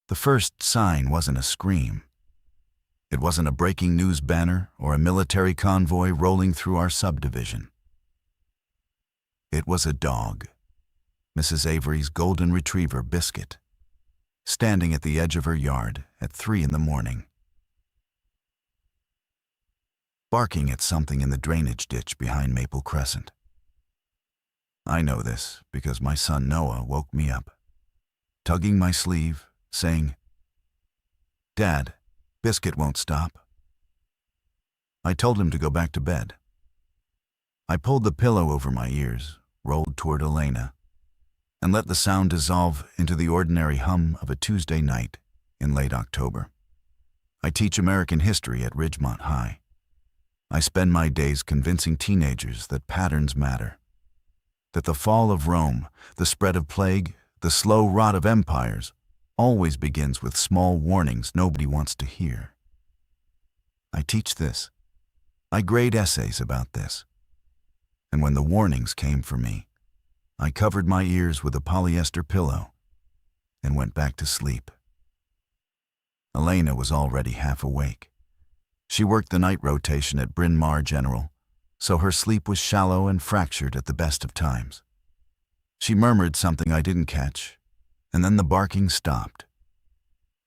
The first sign wasn't a scream. It wasn't a breaking news banner or a military convoy rolling through our subdivision. It was a dog, Mrs. Avery's golden retriever, Biscuit, standing at the edge of her yard at 3 a.m, barking at something in the drainage ditch behind Maple Crescent. I know this because my son Noah woke me up, tugging my sleeve, saying, "Dad, Biscuit won't stop." I told him to go back to bed. I pulled the pillow over my ears, rolled toward Elena, and let the sound dissolve into the ordinary hum of a Tuesday night in late October. I teach American history at Ridgemont High. I spend my days convincing teenagers that patterns matter, that the fall of Rome, the spread of plague, the slow rot of empires always begins with small warnings nobody wants to hear. I teach this. I grade essays about this. And when the warnings came for me, I covered my ears with a polyester pillow and went back to sleep. Elena was already half awake. She worked the night rotation at Bryn Mawr General, so her sleep was shallow and fractured at the best of times. She murmured something I didn't catch, and then the barking stopped,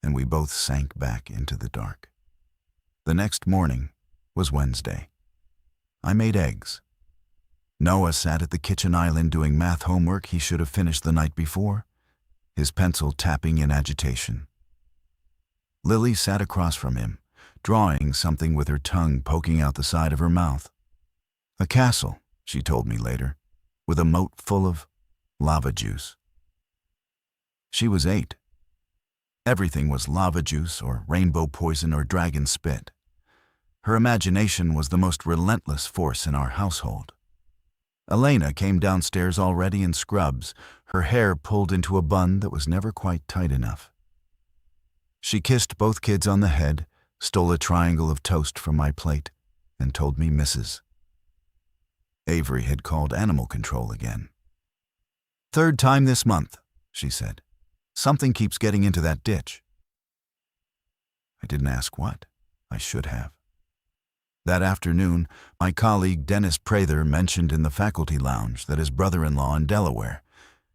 and we both sank back into the dark. The next morning was Wednesday. I made eggs. Noah sat at the kitchen island doing math homework he should have finished the night before, his pencil tapping in agitation. Lily sat across from him, drawing something with her tongue poking out the side of her mouth. A castle, she told me later, with a moat full of lava juice. She was 8. Everything was lava juice or rainbow poison or dragon spit. Her imagination was the most relentless force in our household. Elena came downstairs already in scrubs, her hair pulled into a bun that was never quite tight enough. She kissed both kids on the head, stole a triangle of toast from my plate, and told me Mrs. Avery had called animal control again. "Third time this month," she said. "Something keeps getting into that ditch." I didn't ask what. I should have. That afternoon, my colleague Dennis Prather mentioned in the faculty lounge that his brother-in-law in Delaware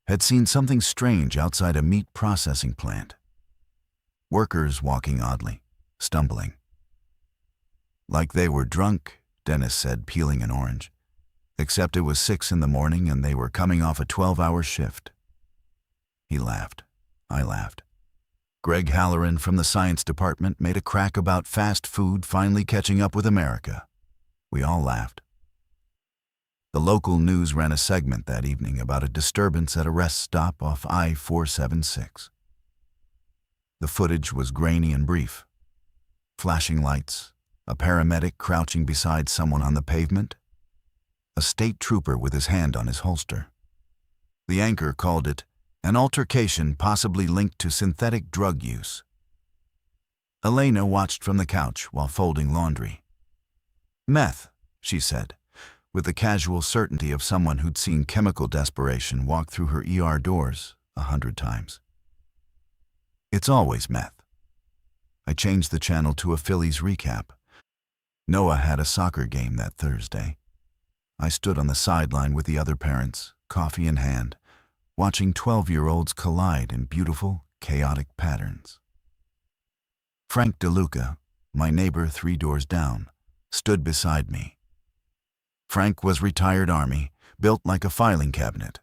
had seen something strange outside a meat processing plant. Workers walking oddly, stumbling. Like they were drunk, Dennis said, peeling an orange, except it was 6 a.m. and they were coming off a 12-hour shift. He laughed. I laughed. Greg Halloran from the science department made a crack about fast food finally catching up with America. We all laughed. The local news ran a segment that evening about a disturbance at a rest stop off I-476. The footage was grainy and brief. Flashing lights, a paramedic crouching beside someone on the pavement, a state trooper with his hand on his holster. The anchor called it an altercation possibly linked to synthetic drug use. Elena watched from the couch while folding laundry. "Meth," she said, with the casual certainty of someone who'd seen chemical desperation walk through her ER doors 100 times. "It's always meth." I changed the channel to a Phillies recap. Noah had a soccer game that Thursday. I stood on the sideline with the other parents, coffee in hand, watching 12-year-olds collide in beautiful, chaotic patterns. Frank DeLuca, my neighbor 3 doors down, stood beside me. Frank was retired Army, built like a filing cabinet,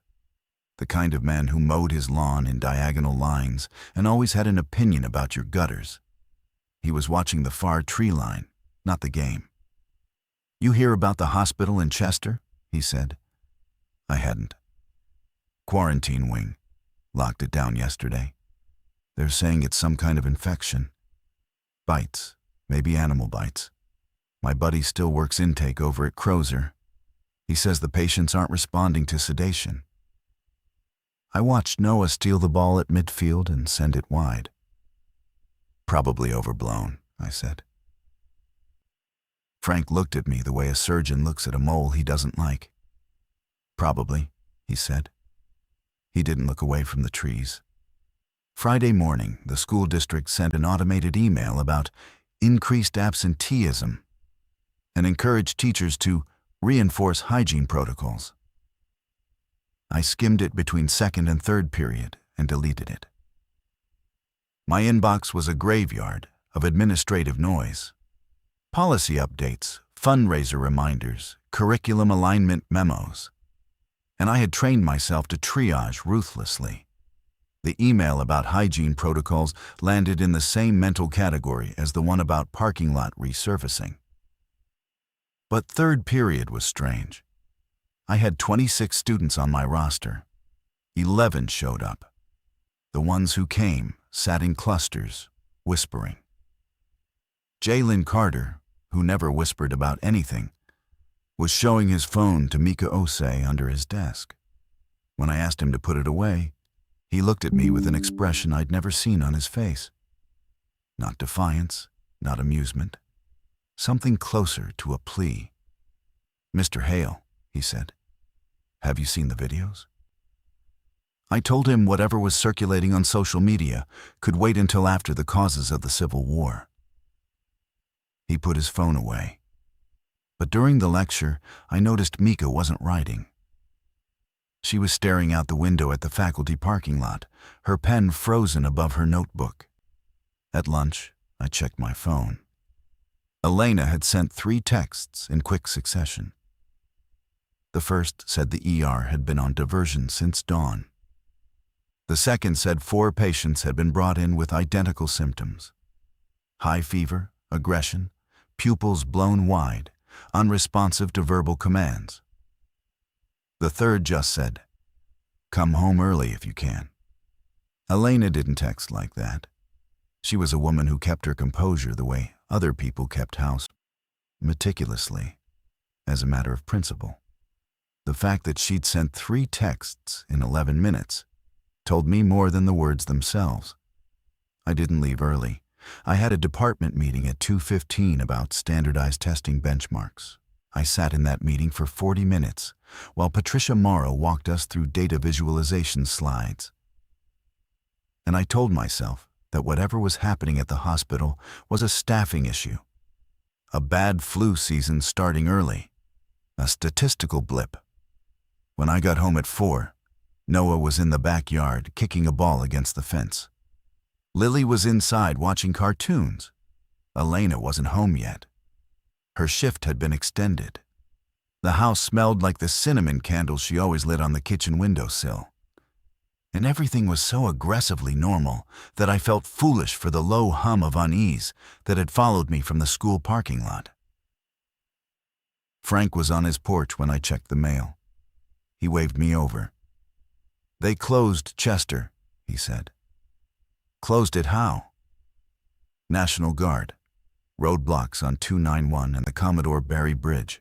the kind of man who mowed his lawn in diagonal lines and always had an opinion about your gutters. He was watching the far tree line, not the game. "You hear about the hospital in Chester?" he said. I hadn't. "Quarantine wing. Locked it down yesterday. They're saying it's some kind of infection. Bites, maybe animal bites. My buddy still works intake over at Crozer. He says the patients aren't responding to sedation." I watched Noah steal the ball at midfield and send it wide. "Probably overblown," I said. Frank looked at me the way a surgeon looks at a mole he doesn't like. "Probably," he said. He didn't look away from the trees. Friday morning, the school district sent an automated email about increased absenteeism and encouraged teachers to reinforce hygiene protocols. I skimmed it between second and third period and deleted it. My inbox was a graveyard of administrative noise. Policy updates, fundraiser reminders, curriculum alignment memos. And I had trained myself to triage ruthlessly. The email about hygiene protocols landed in the same mental category as the one about parking lot resurfacing. But third period was strange. I had 26 students on my roster. 11 showed up. The ones who came sat in clusters, whispering. Jalen Carter, who never whispered about anything, was showing his phone to Mika Osei under his desk. When I asked him to put it away, he looked at me with an expression I'd never seen on his face. Not defiance, not amusement. Something closer to a plea. "Mr. Hale," he said, "have you seen the videos?" I told him whatever was circulating on social media could wait until after the causes of the Civil War. He put his phone away. But during the lecture, I noticed Mika wasn't writing. She was staring out the window at the faculty parking lot, her pen frozen above her notebook. At lunch, I checked my phone. Elena had sent 3 texts in quick succession. The first said the ER had been on diversion since dawn. The second said 4 patients had been brought in with identical symptoms: high fever, aggression, pupils blown wide, unresponsive to verbal commands. The third just said, "Come home early if you can." Elena didn't text like that. She was a woman who kept her composure the way other people kept house, meticulously, as a matter of principle. The fact that she'd sent 3 texts in 11 minutes told me more than the words themselves. I didn't leave early. I had a department meeting at 2:15 about standardized testing benchmarks. I sat in that meeting for 40 minutes while Patricia Morrow walked us through data visualization slides. And I told myself that whatever was happening at the hospital was a staffing issue, a bad flu season starting early, a statistical blip. When I got home at 4, Noah was in the backyard kicking a ball against the fence. Lily was inside watching cartoons. Elena wasn't home yet. Her shift had been extended. The house smelled like the cinnamon candles she always lit on the kitchen windowsill. And everything was so aggressively normal that I felt foolish for the low hum of unease that had followed me from the school parking lot. Frank was on his porch when I checked the mail. He waved me over. "They closed Chester," he said. "Closed it how?" "National Guard. Roadblocks on 291 and the Commodore Barry Bridge.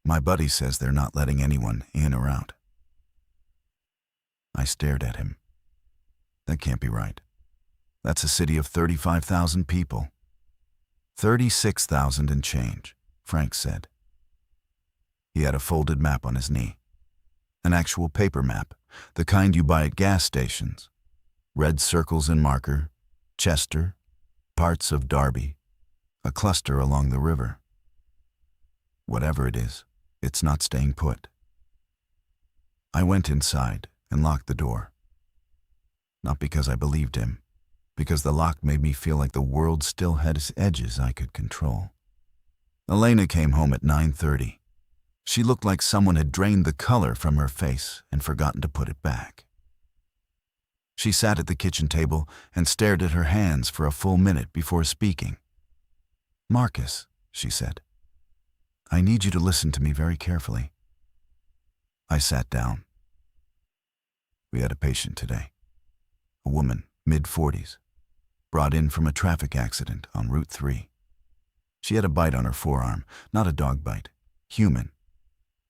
My buddy says they're not letting anyone in or out." I stared at him. That can't be right. That's a city of 35,000 people. 36,000 and change, Frank said. He had a folded map on his knee. An actual paper map, the kind you buy at gas stations. Red circles in marker, Chester, parts of Derby, a cluster along the river. Whatever it is, it's not staying put. I went inside and locked the door. Not because I believed him, because the lock made me feel like the world still had its edges I could control. Elena came home at 9:30. She looked like someone had drained the color from her face and forgotten to put it back. She sat at the kitchen table and stared at her hands for a full minute before speaking. "Marcus," she said, "I need you to listen to me very carefully." I sat down. We had a patient today. A woman, mid-40s, brought in from a traffic accident on Route 3. She had a bite on her forearm, not a dog bite, human.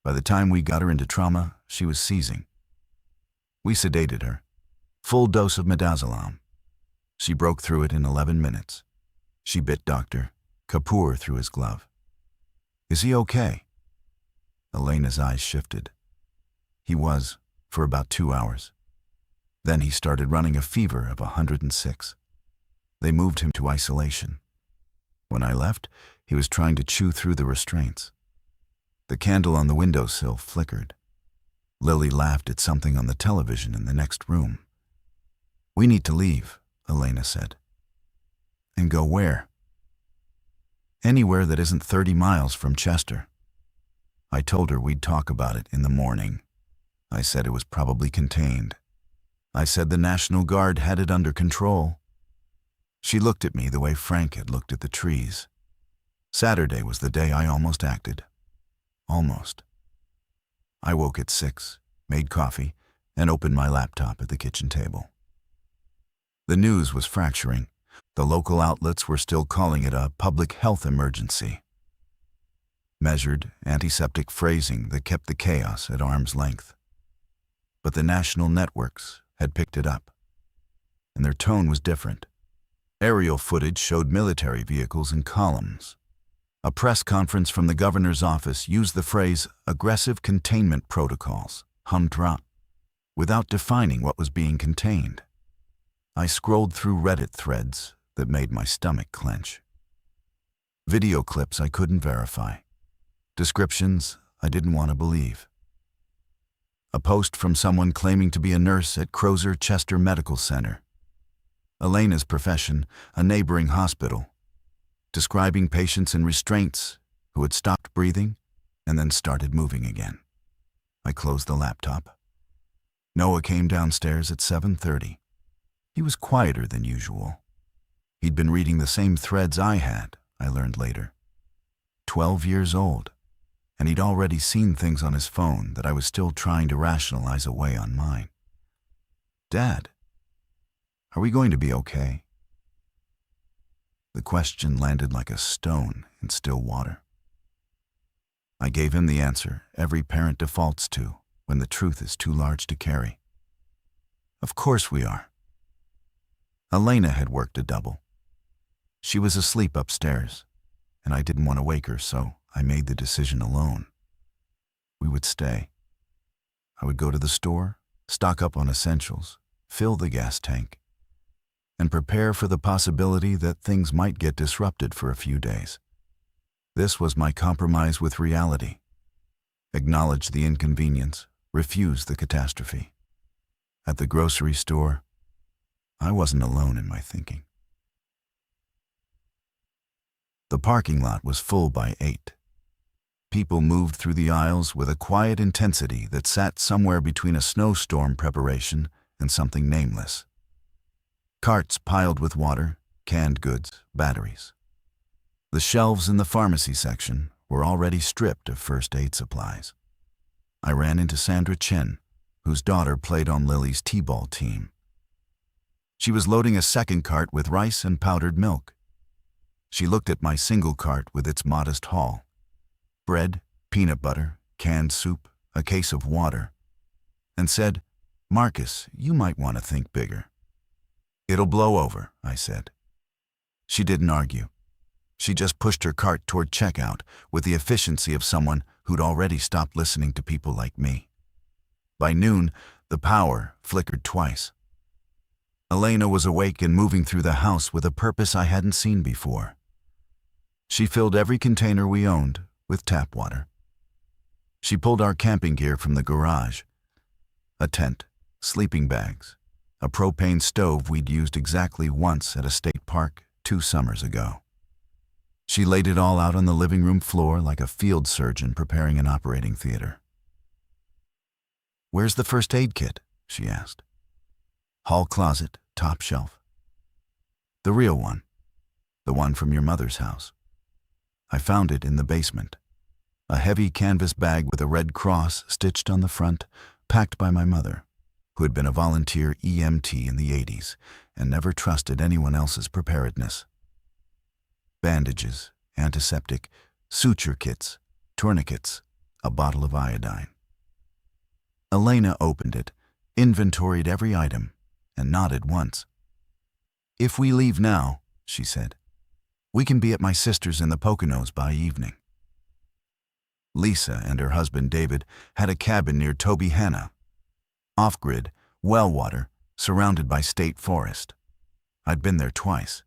By the time we got her into trauma, she was seizing. We sedated her. Full dose of midazolam. She broke through it in 11 minutes. She bit Dr. Kapoor through his glove. "Is he okay?" Elena's eyes shifted. He was, for about 2 hours. Then he started running a fever of 106. They moved him to isolation. When I left, he was trying to chew through the restraints. The candle on the windowsill flickered. Lily laughed at something on the television in the next room. "We need to leave," Elena said. "And go where?" "Anywhere that isn't 30 miles from Chester." I told her we'd talk about it in the morning. I said it was probably contained. I said the National Guard had it under control. She looked at me the way Frank had looked at the trees. Saturday was the day I almost acted. Almost. I woke at 6, made coffee, and opened my laptop at the kitchen table. The news was fracturing. The local outlets were still calling it a public health emergency. Measured, antiseptic phrasing that kept the chaos at arm's length. But the national networks had picked it up, and their tone was different. Aerial footage showed military vehicles in columns. A press conference from the governor's office used the phrase aggressive containment protocols, humdrum, without defining what was being contained. I scrolled through Reddit threads that made my stomach clench. Video clips I couldn't verify. Descriptions I didn't want to believe. A post from someone claiming to be a nurse at Crozer Chester Medical Center. Elena's profession, a neighboring hospital, describing patients in restraints who had stopped breathing and then started moving again. I closed the laptop. Noah came downstairs at 7:30. He was quieter than usual. He'd been reading the same threads I had, I learned later. 12 years old, and he'd already seen things on his phone that I was still trying to rationalize away on mine. "Dad, are we going to be okay?" The question landed like a stone in still water. I gave him the answer every parent defaults to when the truth is too large to carry. "Of course we are." Elena had worked a double. She was asleep upstairs, and I didn't want to wake her, so I made the decision alone. We would stay. I would go to the store, stock up on essentials, fill the gas tank, and prepare for the possibility that things might get disrupted for a few days. This was my compromise with reality. Acknowledge the inconvenience, refuse the catastrophe. At the grocery store, I wasn't alone in my thinking. The parking lot was full by 8. People moved through the aisles with a quiet intensity that sat somewhere between a snowstorm preparation and something nameless. Carts piled with water, canned goods, batteries. The shelves in the pharmacy section were already stripped of first aid supplies. I ran into Sandra Chen, whose daughter played on Lily's t-ball team. She was loading a second cart with rice and powdered milk. She looked at my single cart with its modest haul. Bread, peanut butter, canned soup, a case of water, and said, "Marcus, you might want to think bigger." "It'll blow over," I said. She didn't argue. She just pushed her cart toward checkout with the efficiency of someone who'd already stopped listening to people like me. By noon, the power flickered twice. Elena was awake and moving through the house with a purpose I hadn't seen before. She filled every container we owned with tap water. She pulled our camping gear from the garage. A tent, sleeping bags, a propane stove we'd used exactly once at a state park 2 summers ago. She laid it all out on the living room floor like a field surgeon preparing an operating theater. "Where's the first aid kit?" she asked. "Hall closet, top shelf." "The real one. The one from your mother's house." I found it in the basement. A heavy canvas bag with a red cross stitched on the front, packed by my mother, who had been a volunteer EMT in the 80s and never trusted anyone else's preparedness. Bandages, antiseptic, suture kits, tourniquets, a bottle of iodine. Elena opened it, inventoried every item, and nodded once. "If we leave now," she said, "we can be at my sister's in the Poconos by evening." Lisa and her husband David had a cabin near Tobyhanna. Off-grid, well water, surrounded by state forest. I'd been there twice.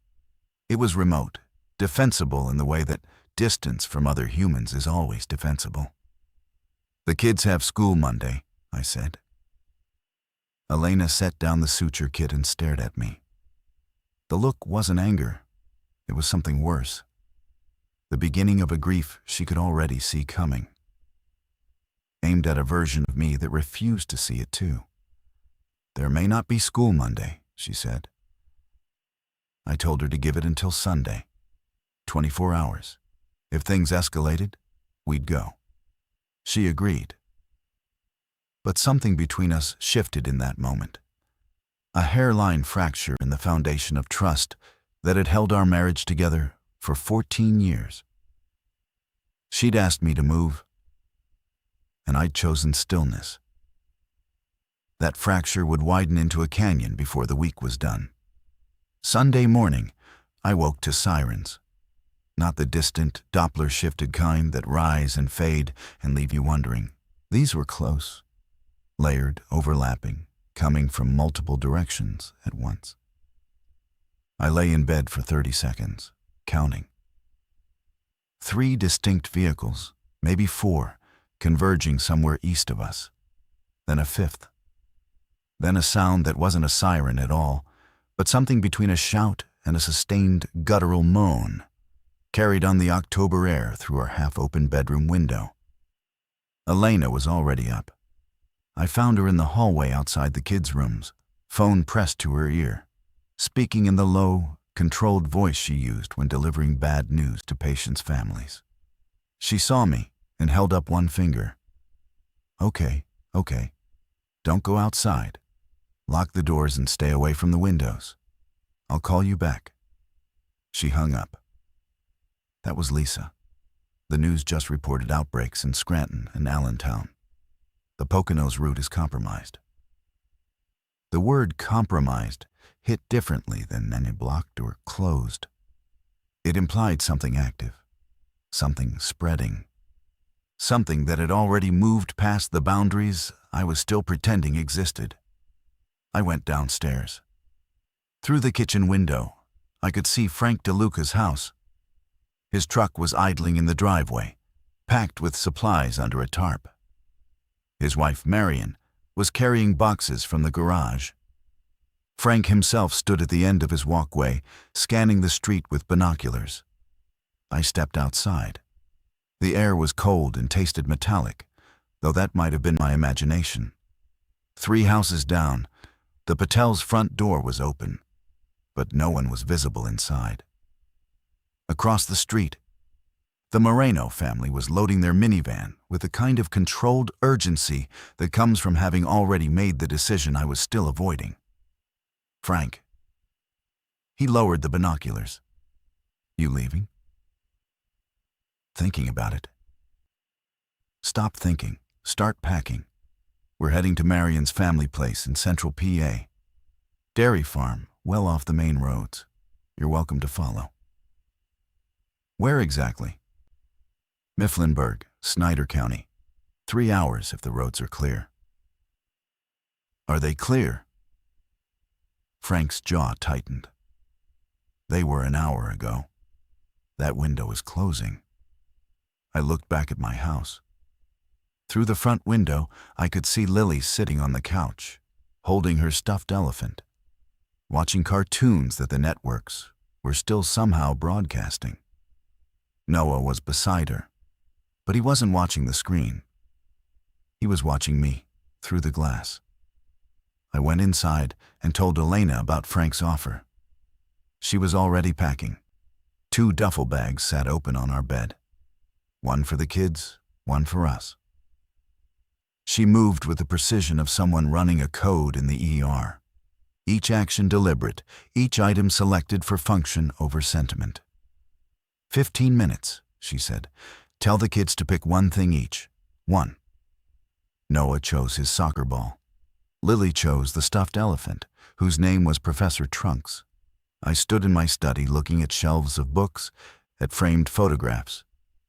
It was remote, defensible in the way that distance from other humans is always defensible. "The kids have school Monday," I said. Elena set down the suture kit and stared at me. The look wasn't anger. It was something worse. The beginning of a grief she could already see coming. Aimed at a version of me that refused to see it too. "There may not be school Monday," she said. I told her to give it until Sunday. 24 hours. If things escalated, we'd go. She agreed. But something between us shifted in that moment. A hairline fracture in the foundation of trust that had held our marriage together for 14 years. She'd asked me to move, and I'd chosen stillness. That fracture would widen into a canyon before the week was done. Sunday morning, I woke to sirens. Not the distant, Doppler-shifted kind that rise and fade and leave you wondering. These were close, layered, overlapping, coming from multiple directions at once. I lay in bed for 30 seconds, counting. 3 distinct vehicles, maybe 4, converging somewhere east of us. Then a 5th. Then a sound that wasn't a siren at all, but something between a shout and a sustained guttural moan, carried on the October air through our half-open bedroom window. Elena was already up. I found her in the hallway outside the kids' rooms, phone pressed to her ear, speaking in the low, controlled voice she used when delivering bad news to patients' families. She saw me and held up one finger. Okay. Don't go outside. Lock the doors and stay away from the windows. I'll call you back." She hung up. That was Lisa. The news just reported outbreaks in Scranton and Allentown. The Poconos route is compromised. The word compromised hit differently than any blocked or closed. It implied something active, something spreading, something that had already moved past the boundaries I was still pretending existed. I went downstairs. Through the kitchen window, I could see Frank DeLuca's house. His truck was idling in the driveway, packed with supplies under a tarp. His wife, Marion, was carrying boxes from the garage. Frank himself stood at the end of his walkway, scanning the street with binoculars. I stepped outside. The air was cold and tasted metallic, though that might have been my imagination. 3 houses down, the Patel's front door was open, but no one was visible inside. Across the street, the Moreno family was loading their minivan with the kind of controlled urgency that comes from having already made the decision I was still avoiding. "Frank." He lowered the binoculars. "You leaving?" "Thinking about it." "Stop thinking. Start packing. We're heading to Marion's family place in central PA. Dairy farm, well off the main roads. You're welcome to follow." "Where exactly?" "Mifflinburg, Snyder County. 3 hours if the roads are clear." "Are they clear?" Frank's jaw tightened. "They were an hour ago. That window is closing." I looked back at my house. Through the front window, I could see Lily sitting on the couch, holding her stuffed elephant, watching cartoons that the networks were still somehow broadcasting. Noah was beside her, but he wasn't watching the screen. He was watching me through the glass. I went inside and told Elena about Frank's offer. She was already packing. 2 duffel bags sat open on our bed. One for the kids, one for us. She moved with the precision of someone running a code in the ER. Each action deliberate, each item selected for function over sentiment. 15 minutes, she said. Tell the kids to pick one thing each. 1. Noah chose his soccer ball. Lily chose the stuffed elephant, whose name was Professor Trunks. I stood in my study looking at shelves of books, at framed photographs,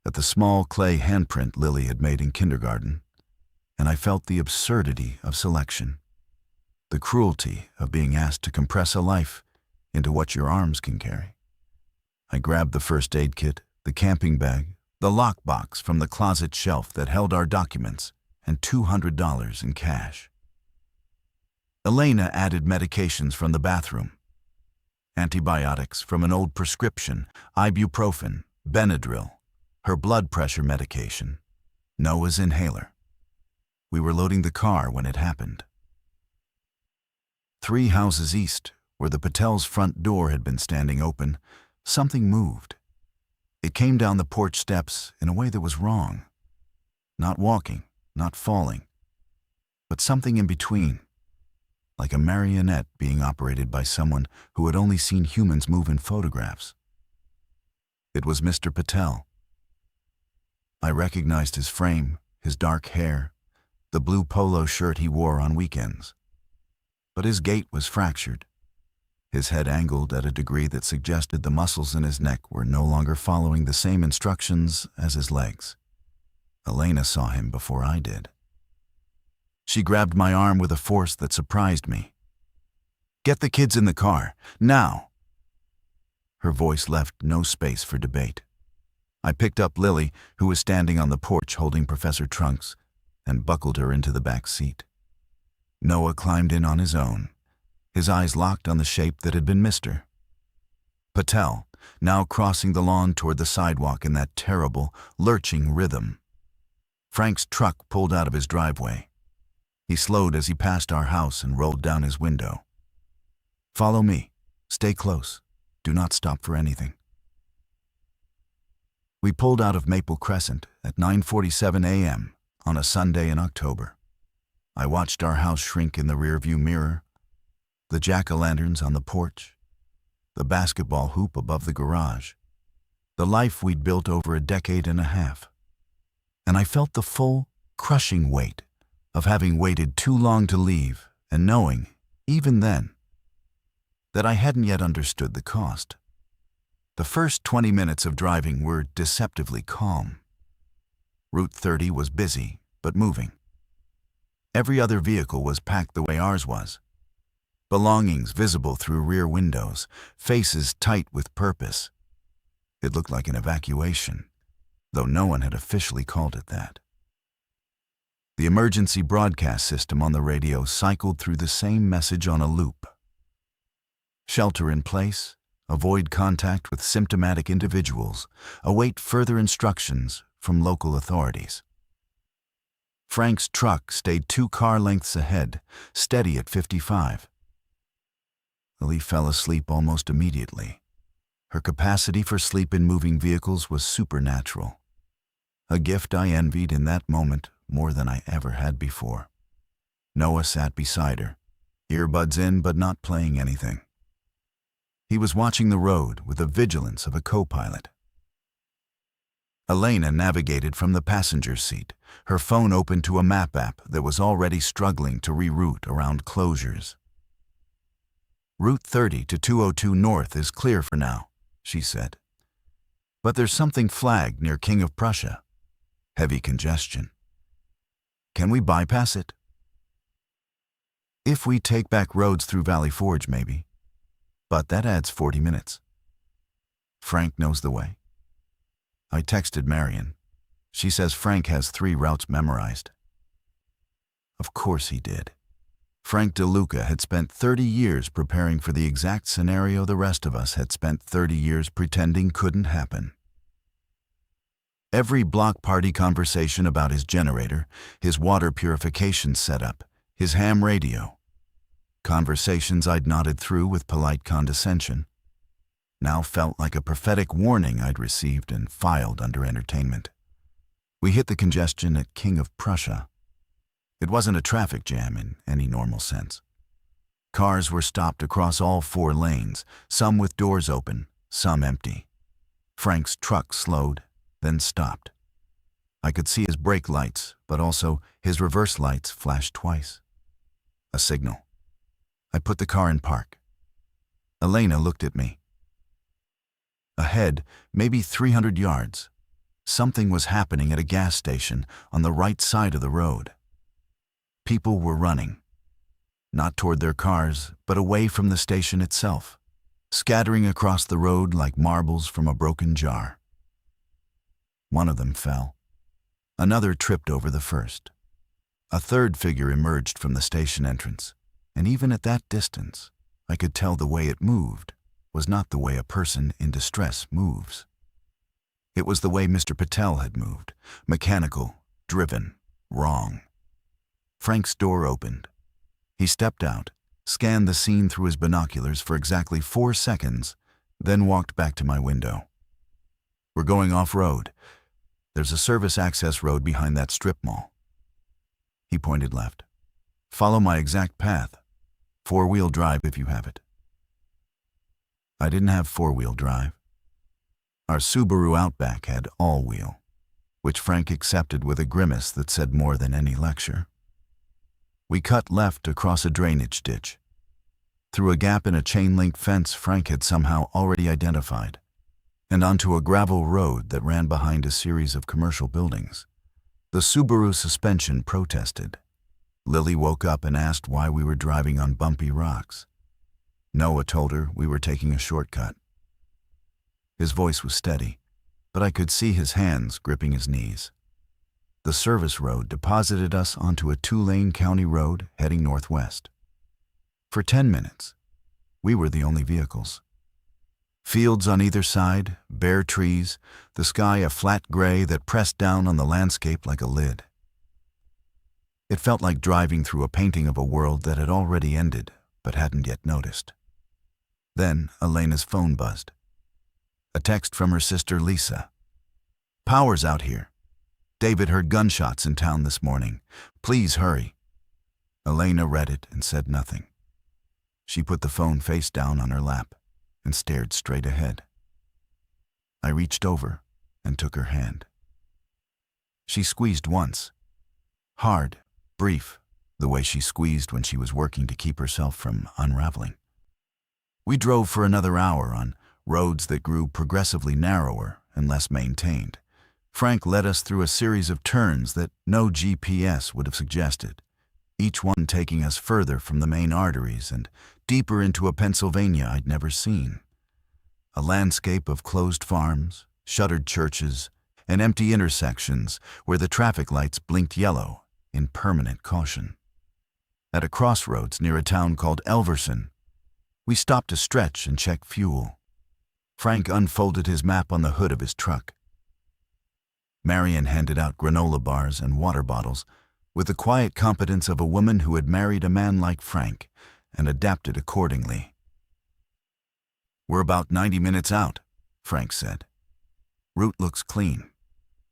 at the small clay handprint Lily had made in kindergarten, and I felt the absurdity of selection. The cruelty of being asked to compress a life into what your arms can carry. I grabbed the first aid kit, the camping bag, the lockbox from the closet shelf that held our documents, and $200 in cash. Elena added medications from the bathroom. Antibiotics from an old prescription, ibuprofen, Benadryl, her blood pressure medication, Noah's inhaler. We were loading the car when it happened. 3 houses east, where the Patels' front door had been standing open, something moved. It came down the porch steps in a way that was wrong. Not walking, not falling, but something in between, like a marionette being operated by someone who had only seen humans move in photographs. It was Mr. Patel. I recognized his frame, his dark hair, the blue polo shirt he wore on weekends. But his gait was fractured, his head angled at a degree that suggested the muscles in his neck were no longer following the same instructions as his legs. Elena saw him before I did. She grabbed my arm with a force that surprised me. "Get the kids in the car, now!" Her voice left no space for debate. I picked up Lily, who was standing on the porch holding Professor Trunks, and buckled her into the back seat. Noah climbed in on his own, his eyes locked on the shape that had been Mr. Patel, now crossing the lawn toward the sidewalk in that terrible, lurching rhythm. Frank's truck pulled out of his driveway. He slowed as he passed our house and rolled down his window. "Follow me. Stay close. Do not stop for anything." We pulled out of Maple Crescent at 9:47 a.m. on a Sunday in October. I watched our house shrink in the rearview mirror, the jack-o'-lanterns on the porch, the basketball hoop above the garage, the life we'd built over a decade and a half. And I felt the full, crushing weight of having waited too long to leave and knowing, even then, that I hadn't yet understood the cost. The first 20 minutes of driving were deceptively calm. Route 30 was busy, but moving. Every other vehicle was packed the way ours was. Belongings visible through rear windows, faces tight with purpose. It looked like an evacuation, though no one had officially called it that. The emergency broadcast system on the radio cycled through the same message on a loop. Shelter in place, avoid contact with symptomatic individuals, await further instructions from local authorities. Frank's truck stayed 2 car lengths ahead, steady at 55. Lily fell asleep almost immediately. Her capacity for sleep in moving vehicles was supernatural, a gift I envied in that moment more than I ever had before. Noah sat beside her, earbuds in but not playing anything. He was watching the road with the vigilance of a co-pilot. Elena navigated from the passenger's seat, her phone open to a map app that was already struggling to reroute around closures. "Route 30 to 202 North is clear for now," she said. "But there's something flagged near King of Prussia. Heavy congestion. Can we bypass it?" "If we take back roads through Valley Forge, maybe. But that adds 40 minutes. Frank knows the way." I texted Marion. She says Frank has 3 routes memorized. Of course he did. Frank DeLuca had spent 30 years preparing for the exact scenario the rest of us had spent 30 years pretending couldn't happen. Every block party conversation about his generator, his water purification setup, his ham radio. Conversations I'd nodded through with polite condescension, now felt like a prophetic warning I'd received and filed under entertainment. We hit the congestion at King of Prussia. It wasn't a traffic jam in any normal sense. Cars were stopped across all 4 lanes, some with doors open, some empty. Frank's truck slowed, then stopped. I could see his brake lights, but also his reverse lights flashed twice. A signal. I put the car in park. Elena looked at me. Ahead, maybe 300 yards, something was happening at a gas station on the right side of the road. People were running. not toward their cars, but away from the station itself, scattering across the road like marbles from a broken jar. One of them fell. Another tripped over the first. A third figure emerged from the station entrance, and even at that distance, I could tell the way it moved was not the way a person in distress moves. It was the way Mr. Patel had moved, mechanical, driven, wrong. Frank's door opened. He stepped out, scanned the scene through his binoculars for exactly 4 seconds, then walked back to my window. "We're going off-road. There's a service access road behind that strip mall." He pointed left. "Follow my exact path. 4-wheel drive if you have it." I didn't have 4-wheel drive. Our Subaru Outback had all-wheel, which Frank accepted with a grimace that said more than any lecture. We cut left across a drainage ditch, through a gap in a chain-link fence Frank had somehow already identified, and onto a gravel road that ran behind a series of commercial buildings. The Subaru suspension protested. Lily woke up and asked why we were driving on bumpy rocks. Noah told her we were taking a shortcut. His voice was steady, but I could see his hands gripping his knees. The service road deposited us onto a 2-lane county road heading northwest. For 10 minutes, we were the only vehicles. Fields on either side, bare trees, the sky a flat gray that pressed down on the landscape like a lid. It felt like driving through a painting of a world that had already ended, but hadn't yet noticed. Then Elena's phone buzzed. A text from her sister Lisa. "Power's out here. David heard gunshots in town this morning. Please hurry." Elena read it and said nothing. She put the phone face down on her lap and stared straight ahead. I reached over and took her hand. She squeezed once. Hard, brief, the way she squeezed when she was working to keep herself from unraveling. We drove for another hour on roads that grew progressively narrower and less maintained. Frank led us through a series of turns that no GPS would have suggested, each one taking us further from the main arteries and deeper into a Pennsylvania I'd never seen. A landscape of closed farms, shuttered churches, and empty intersections where the traffic lights blinked yellow in permanent caution. At a crossroads near a town called Elverson, we stopped to stretch and check fuel. Frank unfolded his map on the hood of his truck. Marion handed out granola bars and water bottles with the quiet competence of a woman who had married a man like Frank and adapted accordingly. "We're about 90 minutes out," Frank said. "Route looks clean.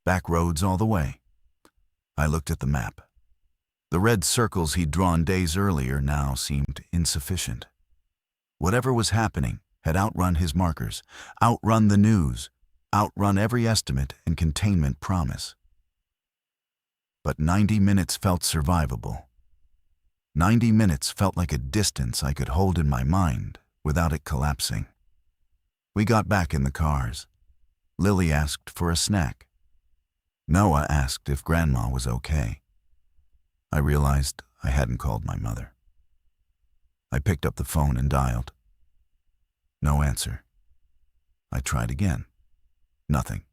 Back roads all the way." I looked at the map. The red circles he'd drawn days earlier now seemed insufficient. Whatever was happening had outrun his markers, outrun the news, outrun every estimate and containment promise. But 90 minutes felt survivable. 90 minutes felt like a distance I could hold in my mind without it collapsing. We got back in the cars. Lily asked for a snack. Noah asked if Grandma was okay. I realized I hadn't called my mother. I picked up the phone and dialed. No answer. I tried again. Nothing.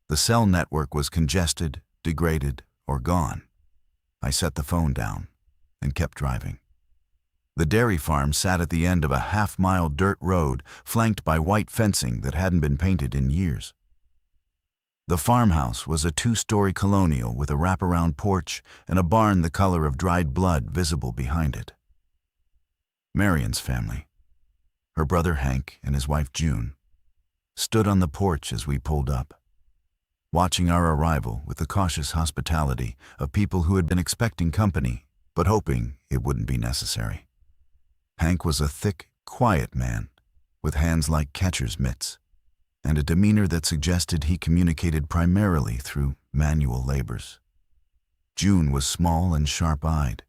The cell network was congested, degraded, or gone. I set the phone down and kept driving. The dairy farm sat at the end of a half-mile dirt road flanked by white fencing that hadn't been painted in years. The farmhouse was a 2-story colonial with a wraparound porch and a barn the color of dried blood visible behind it. Marion's family, her brother Hank and his wife June, stood on the porch as we pulled up, watching our arrival with the cautious hospitality of people who had been expecting company but hoping it wouldn't be necessary. Hank was a thick, quiet man with hands like catcher's mitts and a demeanor that suggested he communicated primarily through manual labors. June was small and sharp-eyed,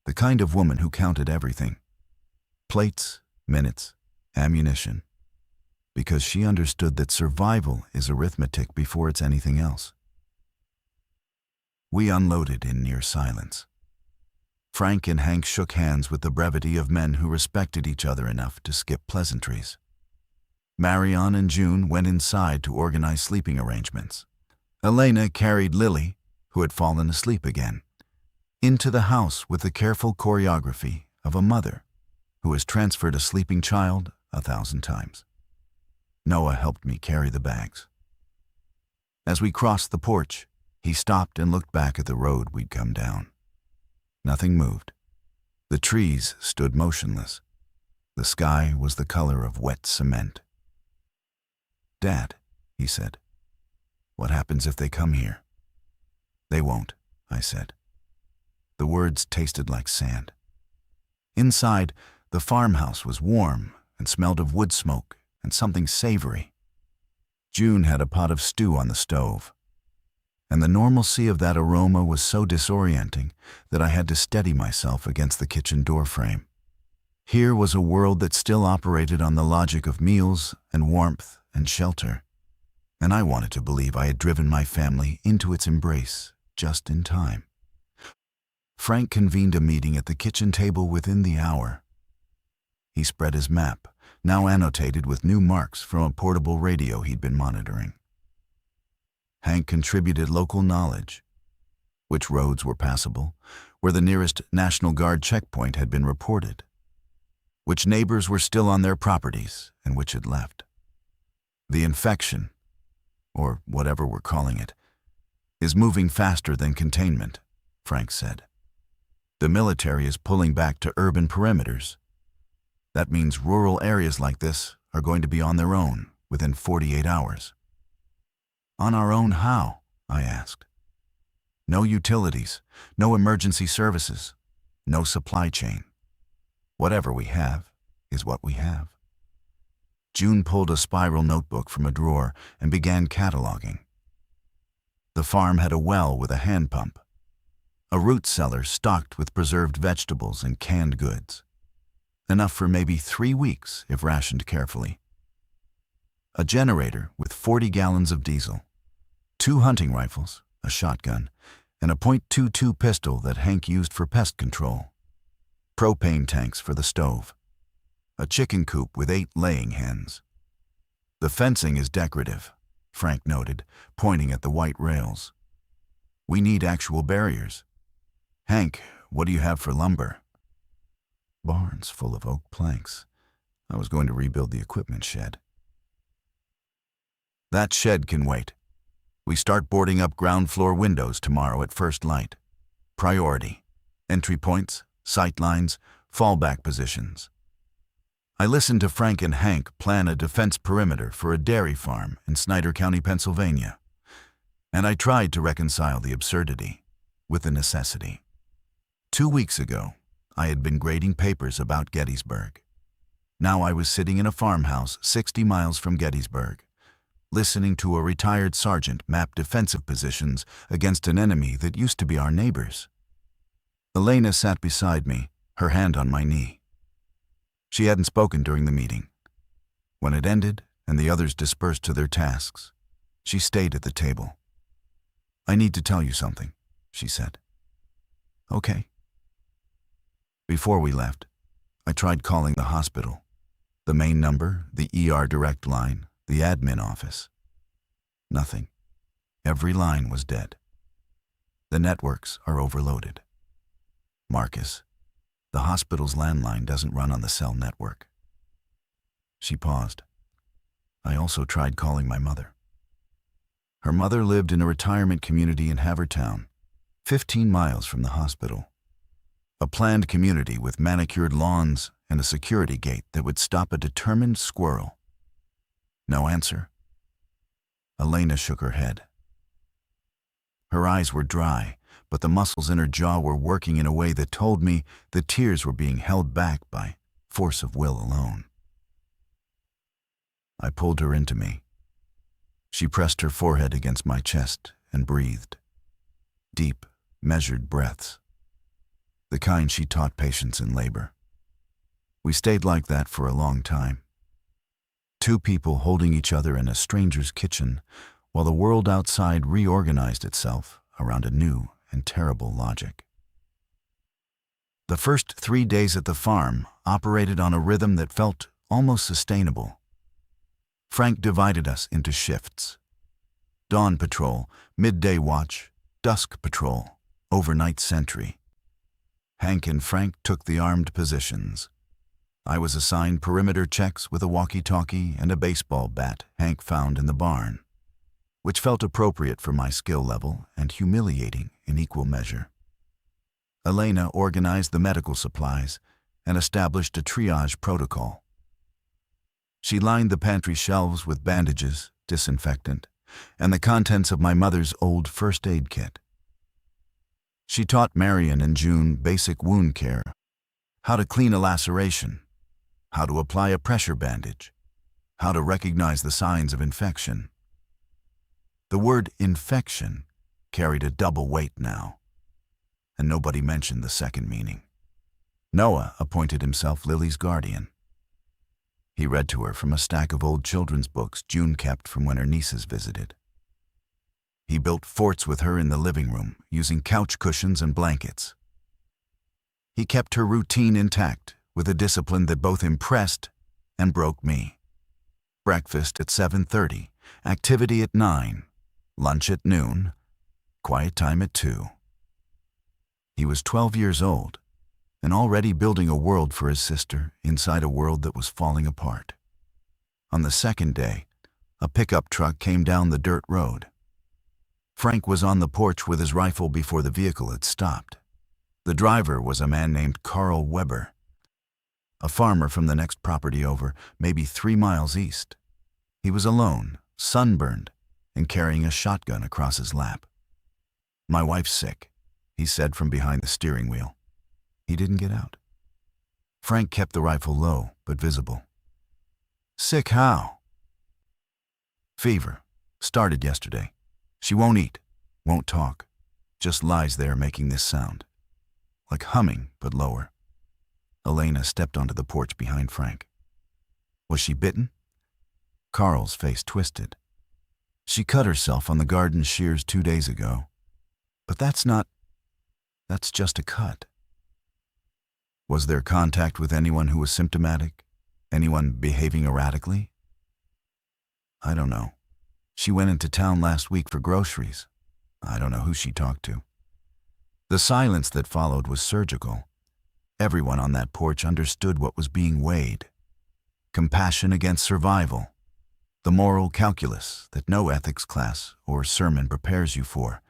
the kind of woman who counted everything: plates, minutes, ammunition, because she understood that survival is arithmetic before it's anything else. We unloaded in near silence. Frank and Hank shook hands with the brevity of men who respected each other enough to skip pleasantries. Marion and June went inside to organize sleeping arrangements. Elena carried Lily, who had fallen asleep again, into the house with the careful choreography of a mother who has transferred a sleeping child 1,000 times. Noah helped me carry the bags. As we crossed the porch, he stopped and looked back at the road we'd come down. Nothing moved. The trees stood motionless. The sky was the color of wet cement. "Dad," he said, "what happens if they come here?" "They won't," I said. The words tasted like sand. Inside, the farmhouse was warm and smelled of wood smoke and something savory. June had a pot of stew on the stove, and the normalcy of that aroma was so disorienting that I had to steady myself against the kitchen doorframe. Here was a world that still operated on the logic of meals and warmth and shelter, and I wanted to believe I had driven my family into its embrace just in time. Frank convened a meeting at the kitchen table within the hour. He spread his map, now annotated with new marks from a portable radio he'd been monitoring. Hank contributed local knowledge, which roads were passable, where the nearest National Guard checkpoint had been reported, which neighbors were still on their properties and which had left. The infection, or whatever we're calling it, is moving faster than containment, Frank said. The military is pulling back to urban perimeters. That means rural areas like this are going to be on their own within 48 hours. On our own how? I asked. No utilities, no emergency services, no supply chain. Whatever we have is what we have. June pulled a spiral notebook from a drawer and began cataloging. The farm had a well with a hand pump, a root cellar stocked with preserved vegetables and canned goods, enough for maybe 3 weeks if rationed carefully. A generator with 40 gallons of diesel, 2 hunting rifles, a shotgun, and a .22 pistol that Hank used for pest control, propane tanks for the stove, a chicken coop with 8 laying hens. The fencing is decorative, Frank noted, pointing at the white rails. We need actual barriers. Hank, what do you have for lumber? Barns full of oak planks. I was going to rebuild the equipment shed. That shed can wait. We start boarding up ground floor windows tomorrow at first light. Priority. Entry points, sight lines, fallback positions. I listened to Frank and Hank plan a defense perimeter for a dairy farm in Snyder County, Pennsylvania, and I tried to reconcile the absurdity with the necessity. 2 weeks ago, I had been grading papers about Gettysburg. Now I was sitting in a farmhouse 60 miles from Gettysburg, listening to a retired sergeant map defensive positions against an enemy that used to be our neighbors. Elena sat beside me, her hand on my knee. She hadn't spoken during the meeting. When it ended and the others dispersed to their tasks, she stayed at the table. "I need to tell you something," she said. "Okay." Before we left, I tried calling the hospital, the main number, the ER direct line, the admin office. Nothing. Every line was dead. The networks are overloaded. Marcus, the hospital's landline doesn't run on the cell network. She paused. I also tried calling my mother. Her mother lived in a retirement community in Havertown, 15 miles from the hospital. A planned community with manicured lawns and a security gate that would stop a determined squirrel. No answer. Elena shook her head. Her eyes were dry, but the muscles in her jaw were working in a way that told me the tears were being held back by force of will alone. I pulled her into me. She pressed her forehead against my chest and breathed. Deep, measured breaths. The kind she taught patients in labor. We stayed like that for a long time. 2 people holding each other in a stranger's kitchen while the world outside reorganized itself around a new and terrible logic. The first 3 days at the farm operated on a rhythm that felt almost sustainable. Frank divided us into shifts: dawn patrol, midday watch, dusk patrol, overnight sentry. Hank and Frank took the armed positions. I was assigned perimeter checks with a walkie-talkie and a baseball bat Hank found in the barn, which felt appropriate for my skill level and humiliating in equal measure. Elena organized the medical supplies and established a triage protocol. She lined the pantry shelves with bandages, disinfectant, and the contents of my mother's old first aid kit. She taught Marion and June basic wound care, how to clean a laceration, how to apply a pressure bandage, how to recognize the signs of infection. The word infection carried a double weight now, and nobody mentioned the second meaning. Noah appointed himself Lily's guardian. He read to her from a stack of old children's books June kept from when her nieces visited. He built forts with her in the living room, using couch cushions and blankets. He kept her routine intact, with a discipline that both impressed and broke me. Breakfast at 7:30, activity at 9, lunch at noon, quiet time at 2. He was 12 years old, and already building a world for his sister inside a world that was falling apart. On the second day, a pickup truck came down the dirt road. Frank was on the porch with his rifle before the vehicle had stopped. The driver was a man named Carl Weber, a farmer from the next property over, maybe 3 miles east. He was alone, sunburned, and carrying a shotgun across his lap. "My wife's sick," he said from behind the steering wheel. He didn't get out. Frank kept the rifle low, but visible. "Sick how?" "Fever. Started yesterday. She won't eat, won't talk, just lies there making this sound. Like humming, but lower." Elena stepped onto the porch behind Frank. "Was she bitten?" Carl's face twisted. "She cut herself on the garden shears 2 days ago. But that's just a cut." "Was there contact with anyone who was symptomatic? Anyone behaving erratically?" "I don't know. She went into town last week for groceries. I don't know who she talked to." The silence that followed was surgical. Everyone on that porch understood what was being weighed. Compassion against survival. The moral calculus that no ethics class or sermon prepares you for,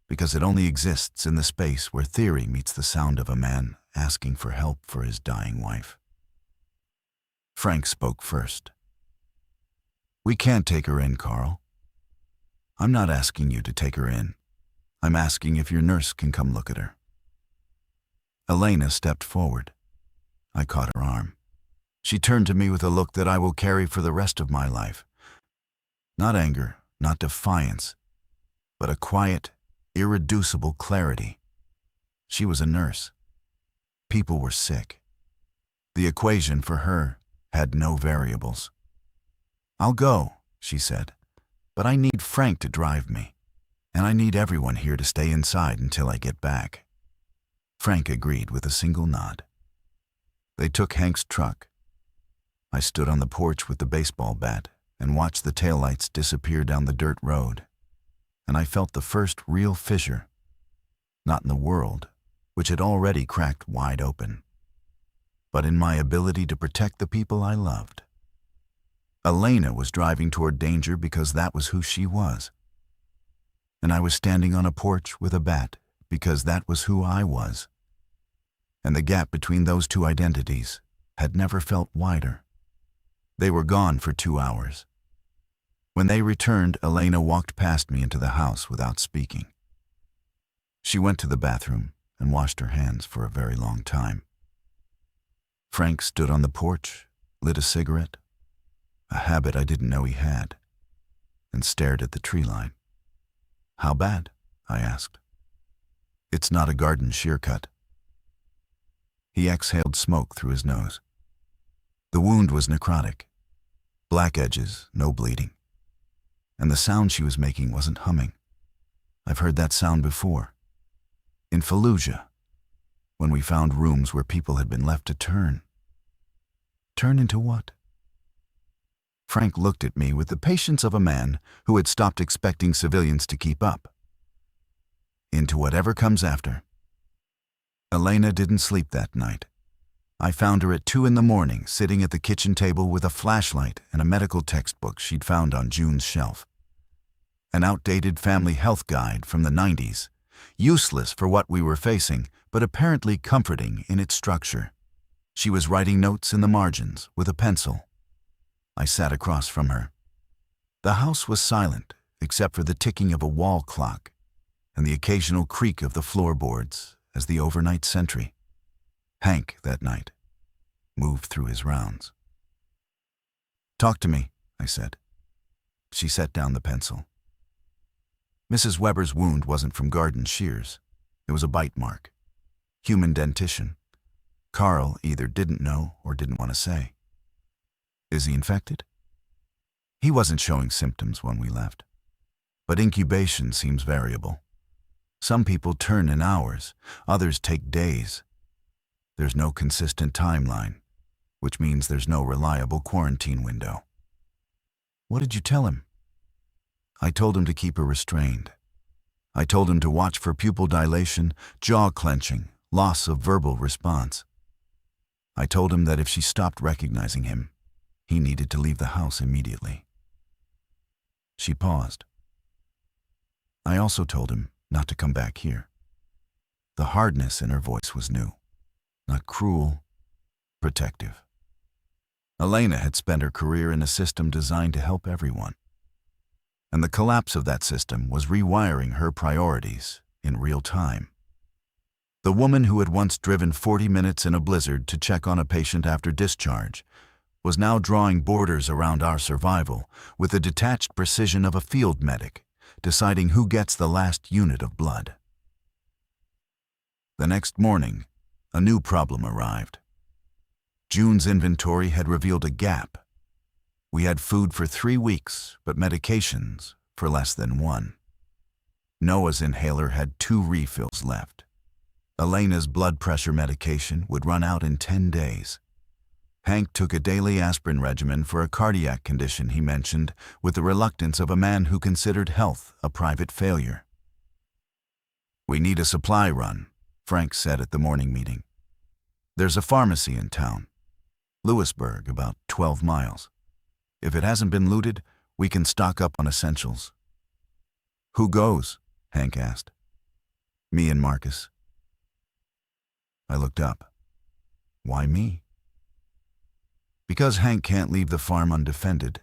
because it only exists in the space where theory meets the sound of a man asking for help for his dying wife. Frank spoke first. "We can't take her in, Carl. I'm not asking you to take her in. I'm asking if your nurse can come look at her." Elena stepped forward. I caught her arm. She turned to me with a look that I will carry for the rest of my life. Not anger, not defiance, but a quiet, irreducible clarity. She was a nurse. People were sick. The equation for her had no variables. "I'll go," she said, "but I need Frank to drive me, and I need everyone here to stay inside until I get back." Frank agreed with a single nod. They took Hank's truck. I stood on the porch with the baseball bat and watched the taillights disappear down the dirt road, and I felt the first real fissure, not in the world, which had already cracked wide open, but in my ability to protect the people I loved. Elena was driving toward danger because that was who she was, and I was standing on a porch with a bat because that was who I was, and the gap between those two identities had never felt wider. They were gone for 2 hours. When they returned, Elena walked past me into the house without speaking. She went to the bathroom and washed her hands for a very long time. Frank stood on the porch, lit a cigarette, a habit I didn't know he had, and stared at the tree line. "How bad?" I asked. "It's not a garden shear cut." He exhaled smoke through his nose. The wound was necrotic. Black edges, no bleeding. And the sound she was making wasn't humming. I've heard that sound before. In Fallujah. when we found rooms where people had been left to turn. Turn into what? Frank looked at me with the patience of a man who had stopped expecting civilians to keep up. Into whatever comes after. Elena didn't sleep that night. I found her at 2 a.m, sitting at the kitchen table with a flashlight and a medical textbook she'd found on June's shelf. An outdated family health guide from the 90s, useless for what we were facing, but apparently comforting in its structure. She was writing notes in the margins with a pencil. I sat across from her. The house was silent, except for the ticking of a wall clock and the occasional creak of the floorboards as the overnight sentry, Hank, that night, moved through his rounds. "Talk to me," I said. She set down the pencil. Mrs. Weber's wound wasn't from garden shears. It was a bite mark. Human dentition. Carl either didn't know or didn't want to say. Is he infected? He wasn't showing symptoms when we left. But incubation seems variable. Some people turn in hours, others take days. There's no consistent timeline, which means there's no reliable quarantine window. What did you tell him? I told him to keep her restrained. I told him to watch for pupil dilation, jaw clenching, loss of verbal response. I told him that if she stopped recognizing him, he needed to leave the house immediately. She paused. I also told him not to come back here. The hardness in her voice was new. Not cruel, protective. Elena had spent her career in a system designed to help everyone. And the collapse of that system was rewiring her priorities in real time. The woman who had once driven 40 minutes in a blizzard to check on a patient after discharge was now drawing borders around our survival with the detached precision of a field medic, deciding who gets the last unit of blood. The next morning, a new problem arrived. June's inventory had revealed a gap. We had food for 3 weeks, but medications for less than 1. Noah's inhaler had 2 refills left. Elena's blood pressure medication would run out in 10 days. Hank took a daily aspirin regimen for a cardiac condition he mentioned with the reluctance of a man who considered health a private failure. "We need a supply run," Frank said at the morning meeting. "There's a pharmacy in town. Lewisburg, about 12 miles. If it hasn't been looted, we can stock up on essentials." "Who goes?" Hank asked. "Me and Marcus." I looked up. Why me? Because Hank can't leave the farm undefended.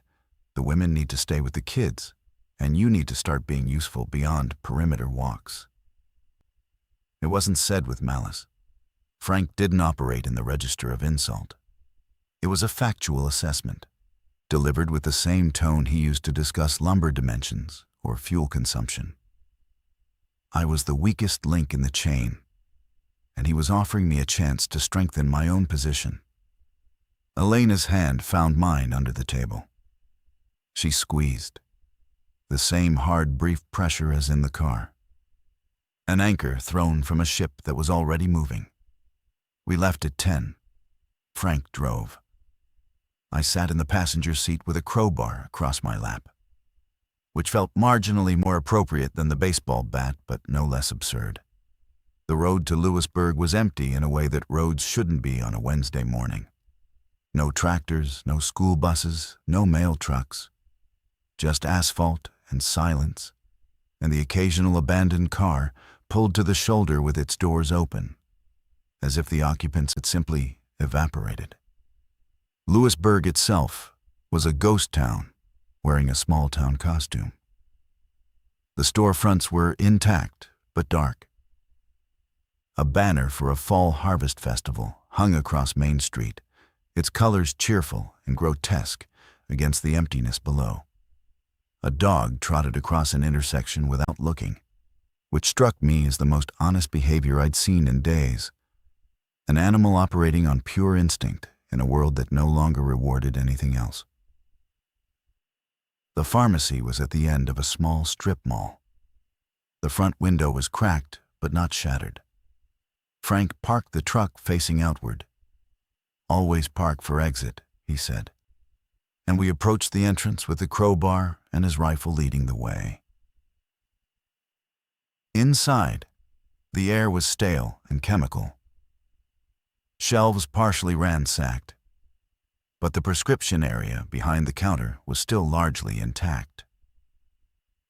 The women need to stay with the kids, and you need to start being useful beyond perimeter walks. It wasn't said with malice. Frank didn't operate in the register of insult. It was a factual assessment, delivered with the same tone he used to discuss lumber dimensions or fuel consumption. I was the weakest link in the chain, and he was offering me a chance to strengthen my own position. Elena's hand found mine under the table. She squeezed. The same hard, brief pressure as in the car. An anchor thrown from a ship that was already moving. We left at 10. Frank drove. I sat in the passenger seat with a crowbar across my lap, which felt marginally more appropriate than the baseball bat, but no less absurd. The road to Lewisburg was empty in a way that roads shouldn't be on a Wednesday morning. No tractors, no school buses, no mail trucks. Just asphalt and silence, and the occasional abandoned car pulled to the shoulder with its doors open, as if the occupants had simply evaporated. Lewisburg itself was a ghost town wearing a small-town costume. The storefronts were intact but dark. A banner for a fall harvest festival hung across Main Street, its colors cheerful and grotesque against the emptiness below. A dog trotted across an intersection without looking, which struck me as the most honest behavior I'd seen in days. An animal operating on pure instinct in a world that no longer rewarded anything else. The pharmacy was at the end of a small strip mall. The front window was cracked but not shattered. Frank parked the truck facing outward. "Always park for exit," he said. And we approached the entrance with the crowbar and his rifle leading the way. Inside, the air was stale and chemical. Shelves partially ransacked, but the prescription area behind the counter was still largely intact.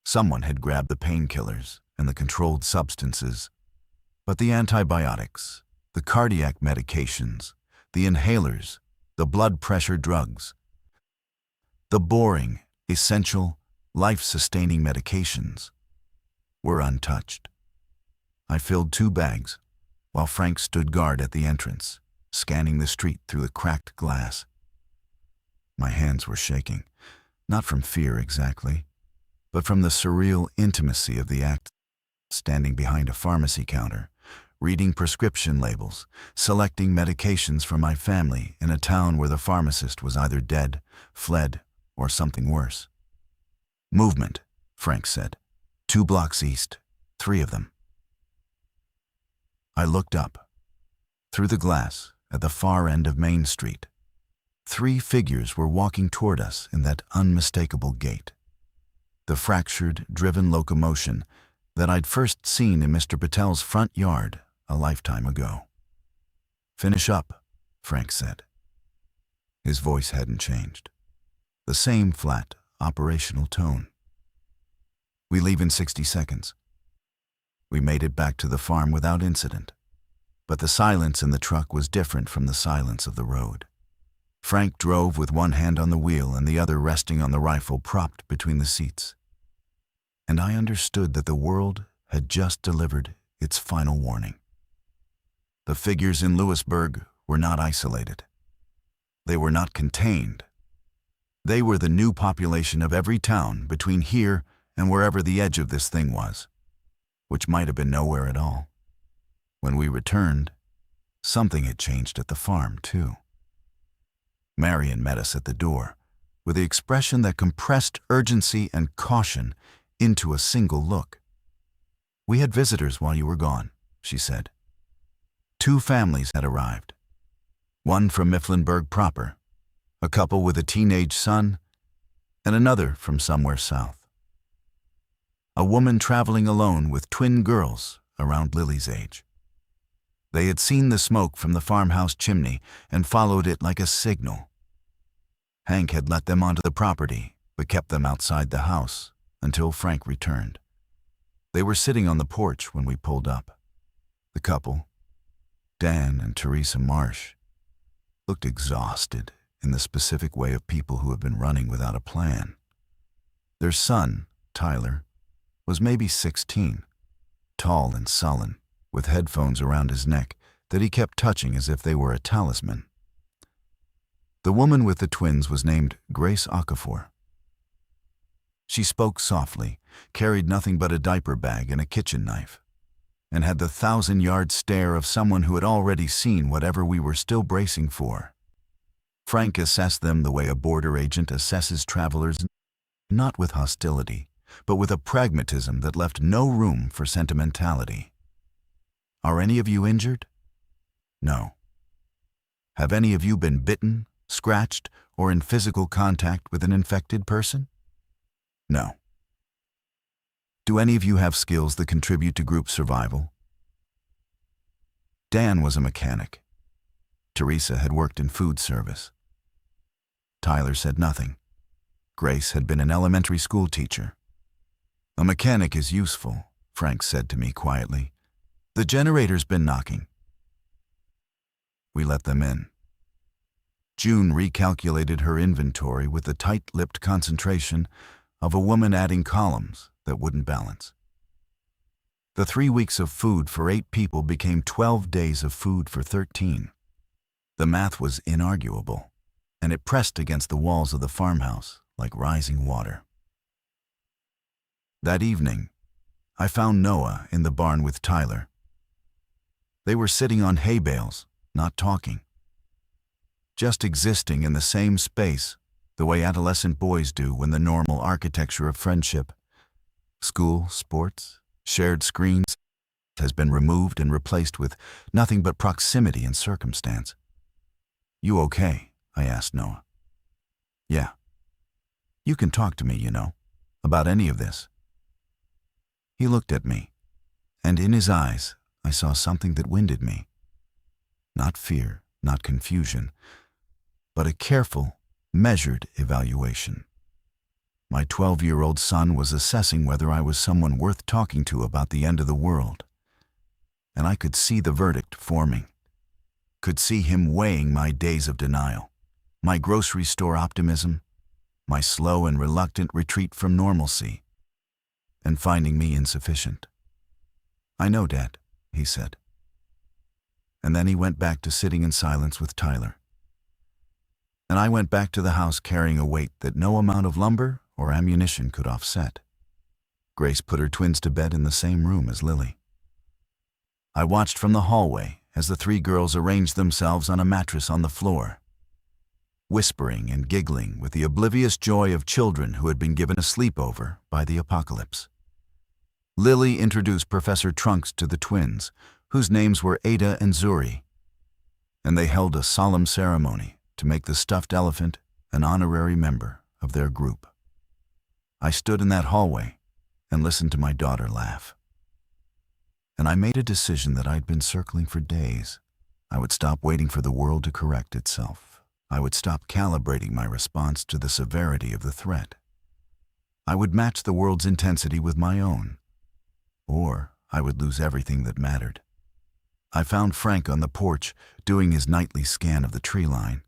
Someone had grabbed the painkillers and the controlled substances, but the antibiotics, the cardiac medications, the inhalers, the blood pressure drugs, the boring, essential, life-sustaining medications were untouched. I filled 2 bags, while Frank stood guard at the entrance, scanning the street through the cracked glass. My hands were shaking, not from fear exactly, but from the surreal intimacy of the act, standing behind a pharmacy counter, reading prescription labels, selecting medications for my family in a town where the pharmacist was either dead, fled, or something worse. "Movement," Frank said. 2 blocks east, 3 of them. I looked up. Through the glass, at the far end of Main Street, 3 figures were walking toward us in that unmistakable gait. The fractured, driven locomotion that I'd first seen in Mr. Patel's front yard a lifetime ago. "Finish up," Frank said. His voice hadn't changed. The same flat, operational tone. "We leave in 60 seconds. We made it back to the farm without incident, but the silence in the truck was different from the silence of the road. Frank drove with one hand on the wheel and the other resting on the rifle propped between the seats. And I understood that the world had just delivered its final warning. The figures in Lewisburg were not isolated. They were not contained. They were the new population of every town between here and wherever the edge of this thing was, which might have been nowhere at all. When we returned, something had changed at the farm, too. Marion met us at the door, with the expression that compressed urgency and caution into a single look. "We had visitors while you were gone," she said. 2 families had arrived. One from Mifflinburg proper, a couple with a teenage son, and another from somewhere south. A woman traveling alone with twin girls around Lily's age. They had seen the smoke from the farmhouse chimney and followed it like a signal. Hank had let them onto the property, but kept them outside the house until Frank returned. They were sitting on the porch when we pulled up. The couple, Dan and Teresa Marsh, looked exhausted in the specific way of people who have been running without a plan. Their son, Tyler, was maybe 16, tall and sullen, with headphones around his neck that he kept touching as if they were a talisman. The woman with the twins was named Grace Okafor. She spoke softly, carried nothing but a diaper bag and a kitchen knife, and had the 1,000-yard stare of someone who had already seen whatever we were still bracing for. Frank assessed them the way a border agent assesses travelers, not with hostility, but with a pragmatism that left no room for sentimentality. "Are any of you injured?" "No." "Have any of you been bitten, scratched, or in physical contact with an infected person?" "No." "Do any of you have skills that contribute to group survival?" Dan was a mechanic. Teresa had worked in food service. Tyler said nothing. Grace had been an elementary school teacher. "A mechanic is useful," Frank said to me quietly. "The generator's been knocking." We let them in. June recalculated her inventory with the tight-lipped concentration of a woman adding columns that wouldn't balance. The 3 weeks of food for 8 people became 12 days of food for 13. The math was inarguable, and it pressed against the walls of the farmhouse like rising water. That evening, I found Noah in the barn with Tyler. They were sitting on hay bales, not talking. Just existing in the same space, the way adolescent boys do when the normal architecture of friendship, school, sports, shared screens, has been removed and replaced with nothing but proximity and circumstance. "You okay?" I asked Noah. "Yeah. You can talk to me, about any of this." He looked at me, and in his eyes I saw something that winded me. Not fear, not confusion, but a careful, measured evaluation. My 12-year-old son was assessing whether I was someone worth talking to about the end of the world. And I could see the verdict forming. Could see him weighing my days of denial, my grocery store optimism, my slow and reluctant retreat from normalcy, and finding me insufficient. "I know, Dad," he said. And then he went back to sitting in silence with Tyler. And I went back to the house carrying a weight that no amount of lumber or ammunition could offset. Grace put her twins to bed in the same room as Lily. I watched from the hallway as the 3 girls arranged themselves on a mattress on the floor, whispering and giggling with the oblivious joy of children who had been given a sleepover by the apocalypse. Lily introduced Professor Trunks to the twins, whose names were Ada and Zuri, and they held a solemn ceremony to make the stuffed elephant an honorary member of their group. I stood in that hallway and listened to my daughter laugh. And I made a decision that I'd been circling for days. I would stop waiting for the world to correct itself. I would stop calibrating my response to the severity of the threat. I would match the world's intensity with my own, or I would lose everything that mattered. I found Frank on the porch doing his nightly scan of the tree line.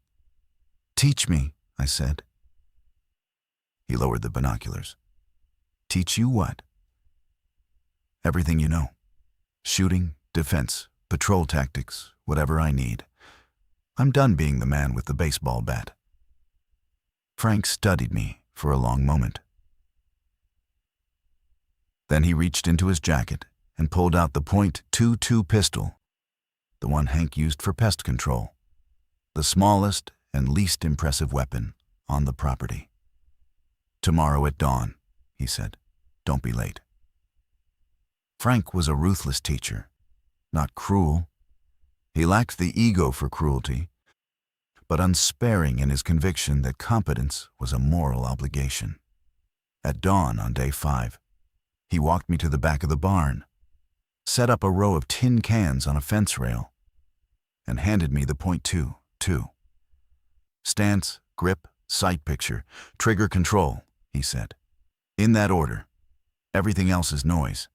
"Teach me," I said. He lowered the binoculars. "Teach you what?" "Everything you know. Shooting, defense, patrol tactics, whatever I need. I'm done being the man with the baseball bat." Frank studied me for a long moment. Then he reached into his jacket and pulled out the .22 pistol, the one Hank used for pest control, the smallest and least impressive weapon on the property. "Tomorrow at dawn," he said. "Don't be late." Frank was a ruthless teacher, not cruel. He lacked the ego for cruelty, but unsparing in his conviction that competence was a moral obligation. At dawn on day 5, he walked me to the back of the barn, set up a row of tin cans on a fence rail, and handed me the .22. "Stance, grip, sight picture, trigger control," he said. "In that order. Everything else is noise."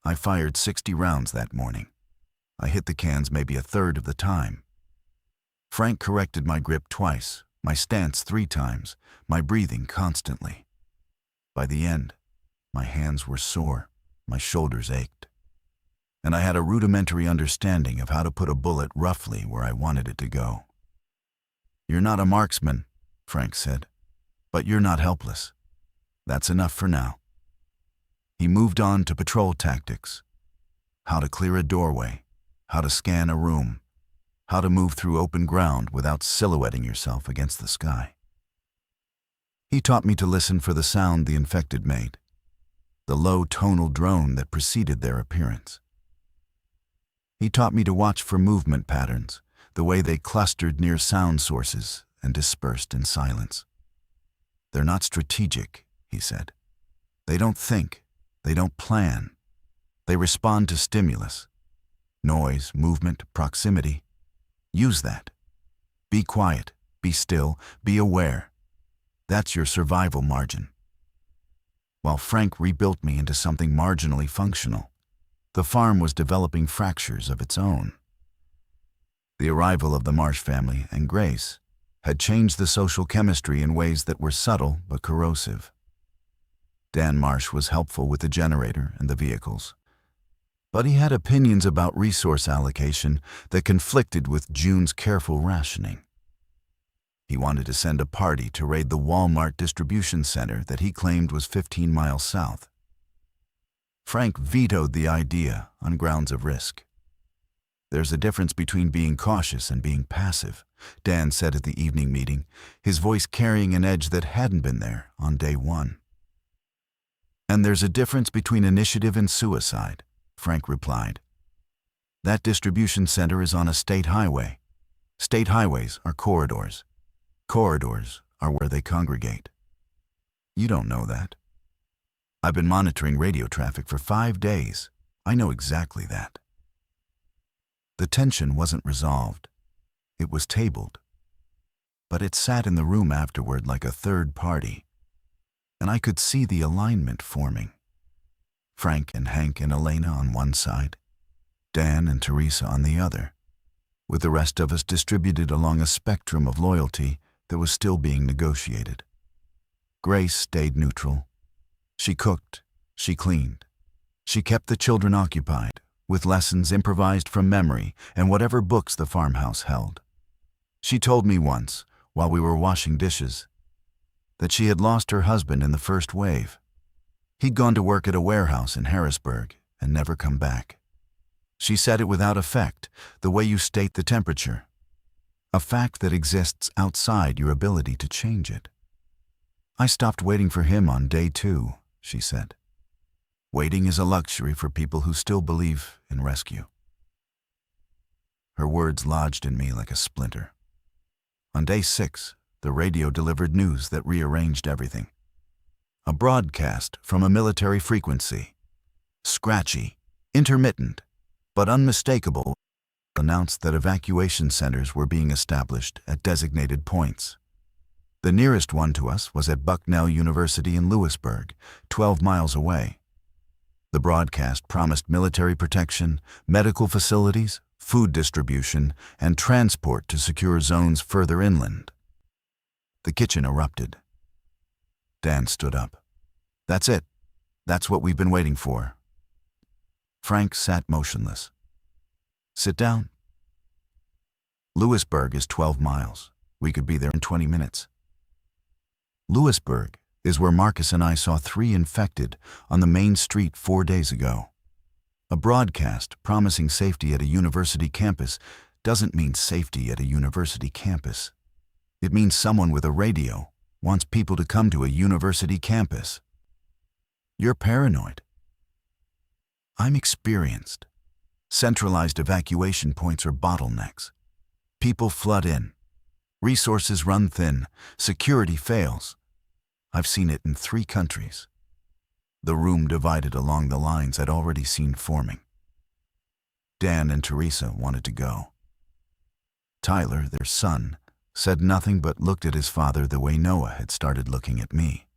I fired 60 rounds that morning. I hit the cans maybe a third of the time. Frank corrected my grip twice, my stance 3 times, my breathing constantly. By the end, my hands were sore, my shoulders ached, and I had a rudimentary understanding of how to put a bullet roughly where I wanted it to go. "You're not a marksman," Frank said, "but you're not helpless. That's enough for now." He moved on to patrol tactics: how to clear a doorway, how to scan a room, how to move through open ground without silhouetting yourself against the sky. He taught me to listen for the sound the infected made, the low tonal drone that preceded their appearance. He taught me to watch for movement patterns, the way they clustered near sound sources and dispersed in silence. "They're not strategic," he said. "They don't think. They don't plan. They respond to stimulus. Noise, movement, proximity. Use that. Be quiet, be still, be aware. That's your survival margin." While Frank rebuilt me into something marginally functional, the farm was developing fractures of its own. The arrival of the Marsh family and Grace had changed the social chemistry in ways that were subtle but corrosive. Dan Marsh was helpful with the generator and the vehicles, but he had opinions about resource allocation that conflicted with June's careful rationing. He wanted to send a party to raid the Walmart distribution center that he claimed was 15 miles south. Frank vetoed the idea on grounds of risk. "There's a difference between being cautious and being passive," Dan said at the evening meeting, his voice carrying an edge that hadn't been there on day 1. "And there's a difference between initiative and suicide," Frank replied. That distribution center is on a state highway. State highways are corridors. Corridors are where they congregate. You don't know that. I've been monitoring radio traffic for 5 days. I know exactly that. The tension wasn't resolved. It was tabled. But it sat in the room afterward like a third party, and I could see the alignment forming. Frank and Hank and Elena on one side, Dan and Teresa on the other, with the rest of us distributed along a spectrum of loyalty that was still being negotiated. Grace stayed neutral. She cooked, she cleaned. She kept the children occupied with lessons improvised from memory and whatever books the farmhouse held. She told me once, while we were washing dishes, that she had lost her husband in the first wave. He'd gone to work at a warehouse in Harrisburg and never come back. She said it without effect, the way you state the temperature, a fact that exists outside your ability to change it. I stopped waiting for him on day 2, she said. Waiting is a luxury for people who still believe in rescue. Her words lodged in me like a splinter. On day 6, the radio delivered news that rearranged everything. A broadcast from a military frequency, scratchy, intermittent, but unmistakable, announced that evacuation centers were being established at designated points. The nearest one to us was at Bucknell University in Lewisburg, 12 miles away. The broadcast promised military protection, medical facilities, food distribution, and transport to secure zones further inland. The kitchen erupted. Dan stood up. That's it. That's what we've been waiting for. Frank sat motionless. Sit down. Lewisburg is 12 miles. We could be there in 20 minutes. Lewisburg is where Marcus and I saw 3 infected on the main street 4 days ago. A broadcast promising safety at a university campus doesn't mean safety at a university campus. It means someone with a radio wants people to come to a university campus. You're paranoid. I'm experienced. Centralized evacuation points are bottlenecks. People flood in. Resources run thin. Security fails. I've seen it in 3 countries. The room divided along the lines I'd already seen forming. Dan and Teresa wanted to go. Tyler, their son, said nothing but looked at his father the way Noah had started looking at me,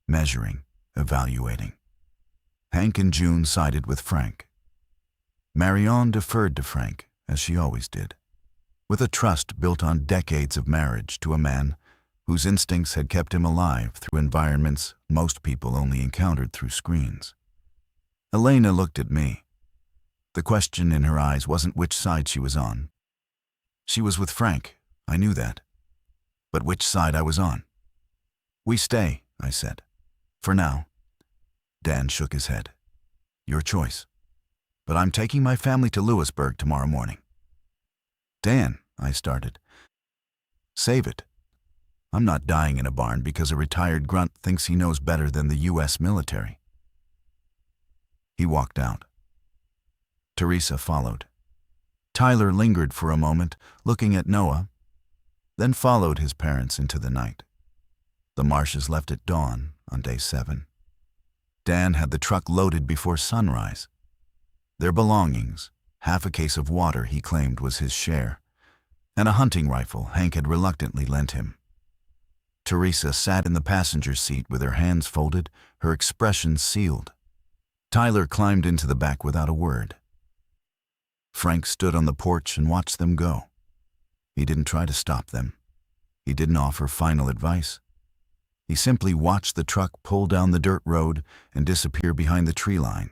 measuring, evaluating. Hank and June sided with Frank. Marianne deferred to Frank, as she always did, with a trust built on decades of marriage to a man whose instincts had kept him alive through environments most people only encountered through screens. Elena looked at me. The question in her eyes wasn't which side she was on. She was with Frank, I knew that. But which side I was on? We stay, I said. For now. Dan shook his head. Your choice. But I'm taking my family to Lewisburg tomorrow morning. Dan, I started. Save it. I'm not dying in a barn because a retired grunt thinks he knows better than the U.S. military. He walked out. Teresa followed. Tyler lingered for a moment, looking at Noah, then followed his parents into the night. The Marshes left at dawn on day 7. Dan had the truck loaded before sunrise. Their belongings, half a case of water he claimed was his share, and a hunting rifle Hank had reluctantly lent him. Teresa sat in the passenger seat with her hands folded, her expression sealed. Tyler climbed into the back without a word. Frank stood on the porch and watched them go. He didn't try to stop them. He didn't offer final advice. He simply watched the truck pull down the dirt road and disappear behind the tree line.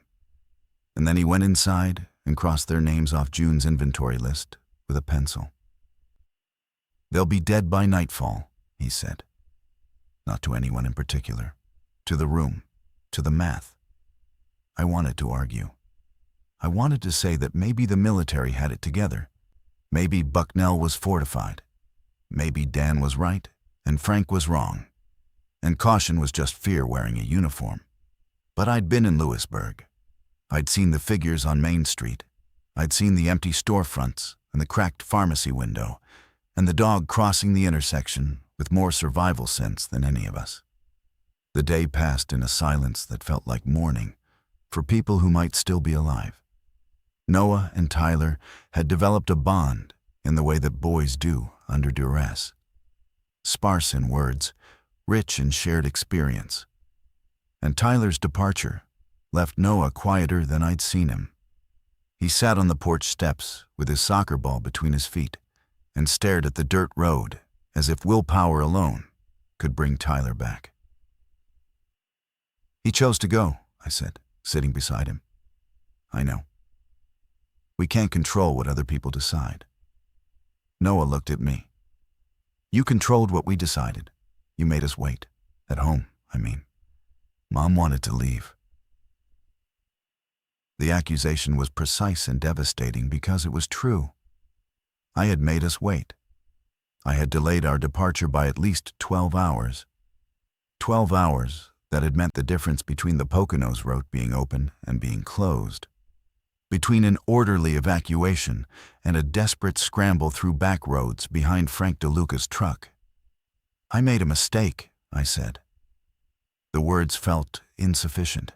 And then he went inside and crossed their names off June's inventory list with a pencil. They'll be dead by nightfall, he said. Not to anyone in particular. To the room. To the math. I wanted to argue. I wanted to say that maybe the military had it together. Maybe Bucknell was fortified. Maybe Dan was right and Frank was wrong. And caution was just fear wearing a uniform. But I'd been in Lewisburg. I'd seen the figures on Main Street. I'd seen the empty storefronts and the cracked pharmacy window, and the dog crossing the intersection with more survival sense than any of us. The day passed in a silence that felt like mourning for people who might still be alive. Noah and Tyler had developed a bond in the way that boys do under duress. Sparse in words, rich in shared experience. And Tyler's departure left Noah quieter than I'd seen him. He sat on the porch steps with his soccer ball between his feet and stared at the dirt road as if willpower alone could bring Tyler back. "He chose to go," I said, sitting beside him. "I know. We can't control what other people decide." Noah looked at me. "You controlled what we decided. You made us wait. At home, I mean. Mom wanted to leave." The accusation was precise and devastating because it was true. I had made us wait. I had delayed our departure by at least 12 hours. 12 hours that had meant the difference between the Poconos road being open and being closed. Between an orderly evacuation and a desperate scramble through back roads behind Frank DeLuca's truck. "I made a mistake," I said. The words felt insufficient.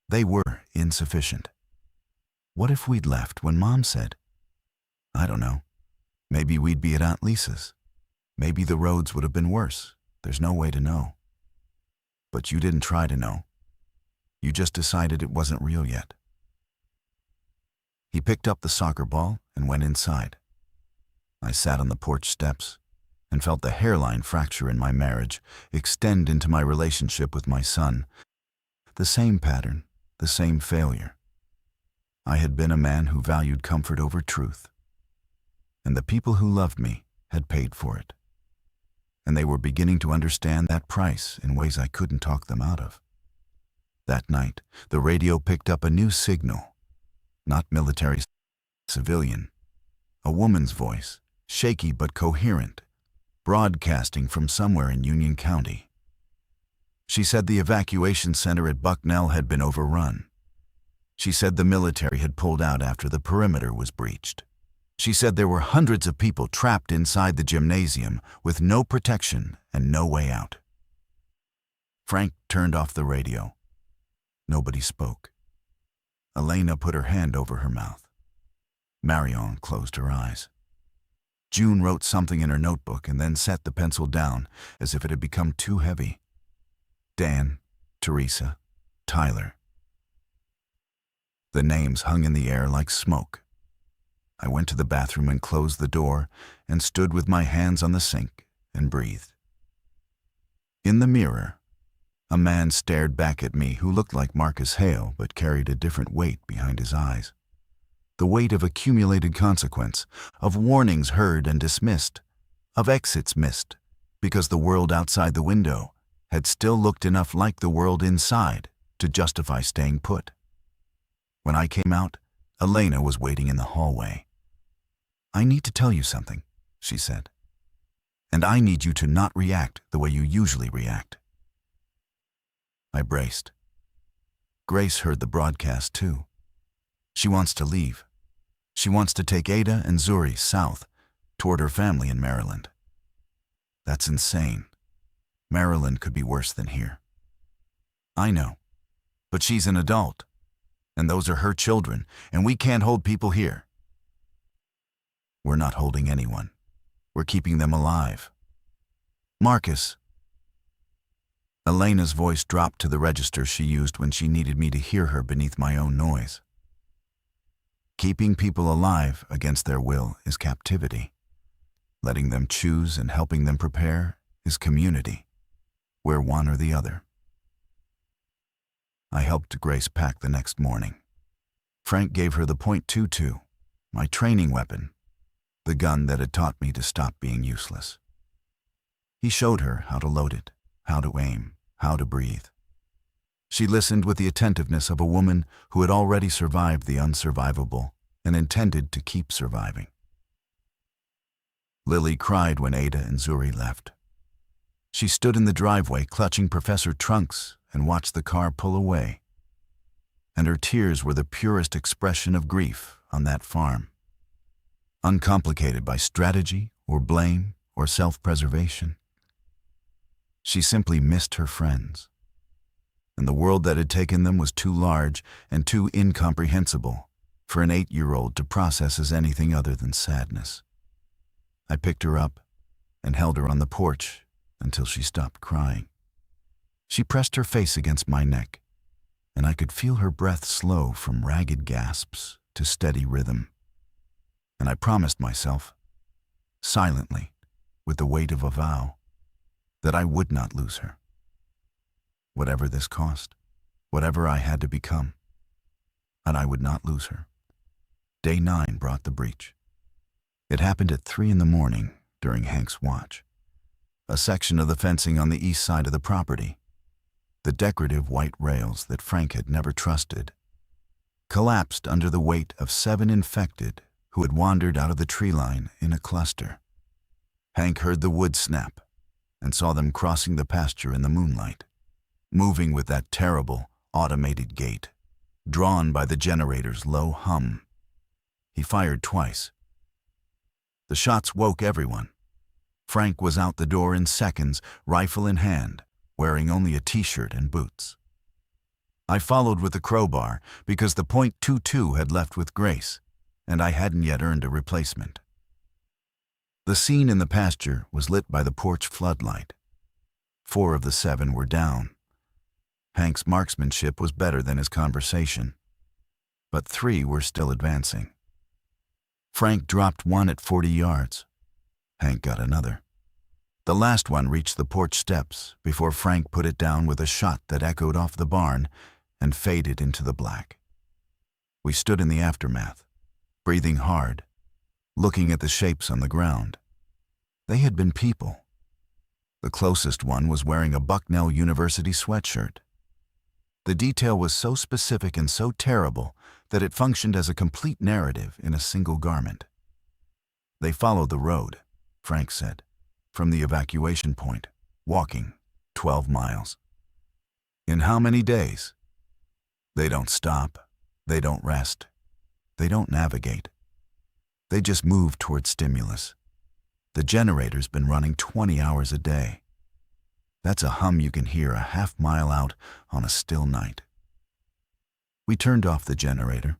They were insufficient. What if we'd left when Mom said? I don't know. Maybe we'd be at Aunt Lisa's. Maybe the roads would have been worse. There's no way to know. But you didn't try to know. You just decided it wasn't real yet. He picked up the soccer ball and went inside. I sat on the porch steps and felt the hairline fracture in my marriage extend into my relationship with my son. The same pattern, the same failure. I had been a man who valued comfort over truth. And the people who loved me had paid for it. And they were beginning to understand that price in ways I couldn't talk them out of. That night, the radio picked up a new signal. Not military, civilian. A woman's voice, shaky but coherent, broadcasting from somewhere in Union County. She said the evacuation center at Bucknell had been overrun. She said the military had pulled out after the perimeter was breached. She said there were hundreds of people trapped inside the gymnasium with no protection and no way out. Frank turned off the radio. Nobody spoke. Elena put her hand over her mouth. Marion closed her eyes. June wrote something in her notebook and then set the pencil down as if it had become too heavy. Dan, Teresa, Tyler. The names hung in the air like smoke. I went to the bathroom and closed the door and stood with my hands on the sink and breathed. In the mirror, a man stared back at me who looked like Marcus Hale but carried a different weight behind his eyes. The weight of accumulated consequence, of warnings heard and dismissed, of exits missed, because the world outside the window had still looked enough like the world inside to justify staying put. When I came out, Elena was waiting in the hallway. "I need to tell you something," she said. "And I need you to not react the way you usually react." I braced. Grace heard the broadcast too. She wants to leave. She wants to take Ada and Zuri south, toward her family in Maryland. That's insane. Maryland could be worse than here. I know, but she's an adult, and those are her children, and we can't hold people here. We're not holding anyone. We're keeping them alive. Marcus. Elena's voice dropped to the register she used when she needed me to hear her beneath my own noise. Keeping people alive against their will is captivity. Letting them choose and helping them prepare is community. We're one or the other. I helped Grace pack the next morning. Frank gave her the .22, my training weapon, the gun that had taught me to stop being useless. He showed her how to load it, how to aim, how to breathe. She listened with the attentiveness of a woman who had already survived the unsurvivable and intended to keep surviving. Lily cried when Ada and Zuri left. She stood in the driveway clutching Professor Trunks and watched the car pull away. and her tears were the purest expression of grief on that farm, uncomplicated by strategy or blame or self-preservation. She simply missed her friends, and the world that had taken them was too large and too incomprehensible for an 8-year-old to process as anything other than sadness. I picked her up and held her on the porch until she stopped crying. She pressed her face against my neck, and I could feel her breath slow from ragged gasps to steady rhythm. And I promised myself, silently, with the weight of a vow, that I would not lose her. Whatever this cost, whatever I had to become, and I would not lose her. Day 9 brought the breach. It happened at 3 a.m. during Hank's watch. A section of the fencing on the east side of the property, the decorative white rails that Frank had never trusted, collapsed under the weight of 7 infected who had wandered out of the tree line in a cluster. Hank heard the wood snap and saw them crossing the pasture in the moonlight, moving with that terrible, automated gait, drawn by the generator's low hum. He fired twice. The shots woke everyone. Frank was out the door in seconds, rifle in hand, wearing only a t-shirt and boots. I followed with a crowbar because the .22 had left with Grace, and I hadn't yet earned a replacement. The scene in the pasture was lit by the porch floodlight. 4 of the 7 were down. Hank's marksmanship was better than his conversation, but 3 were still advancing. Frank dropped one at 40 yards. Hank got another. The last one reached the porch steps before Frank put it down with a shot that echoed off the barn and faded into the black. We stood in the aftermath, breathing hard, looking at the shapes on the ground. They had been people. The closest one was wearing a Bucknell University sweatshirt. The detail was so specific and so terrible that it functioned as a complete narrative in a single garment. They followed the road, Frank said, from the evacuation point, walking 12 miles. In how many days? They don't stop. They don't rest. They don't navigate. They just move toward stimulus. The generator's been running 20 hours a day. That's a hum you can hear a half-mile out on a still night. We turned off the generator.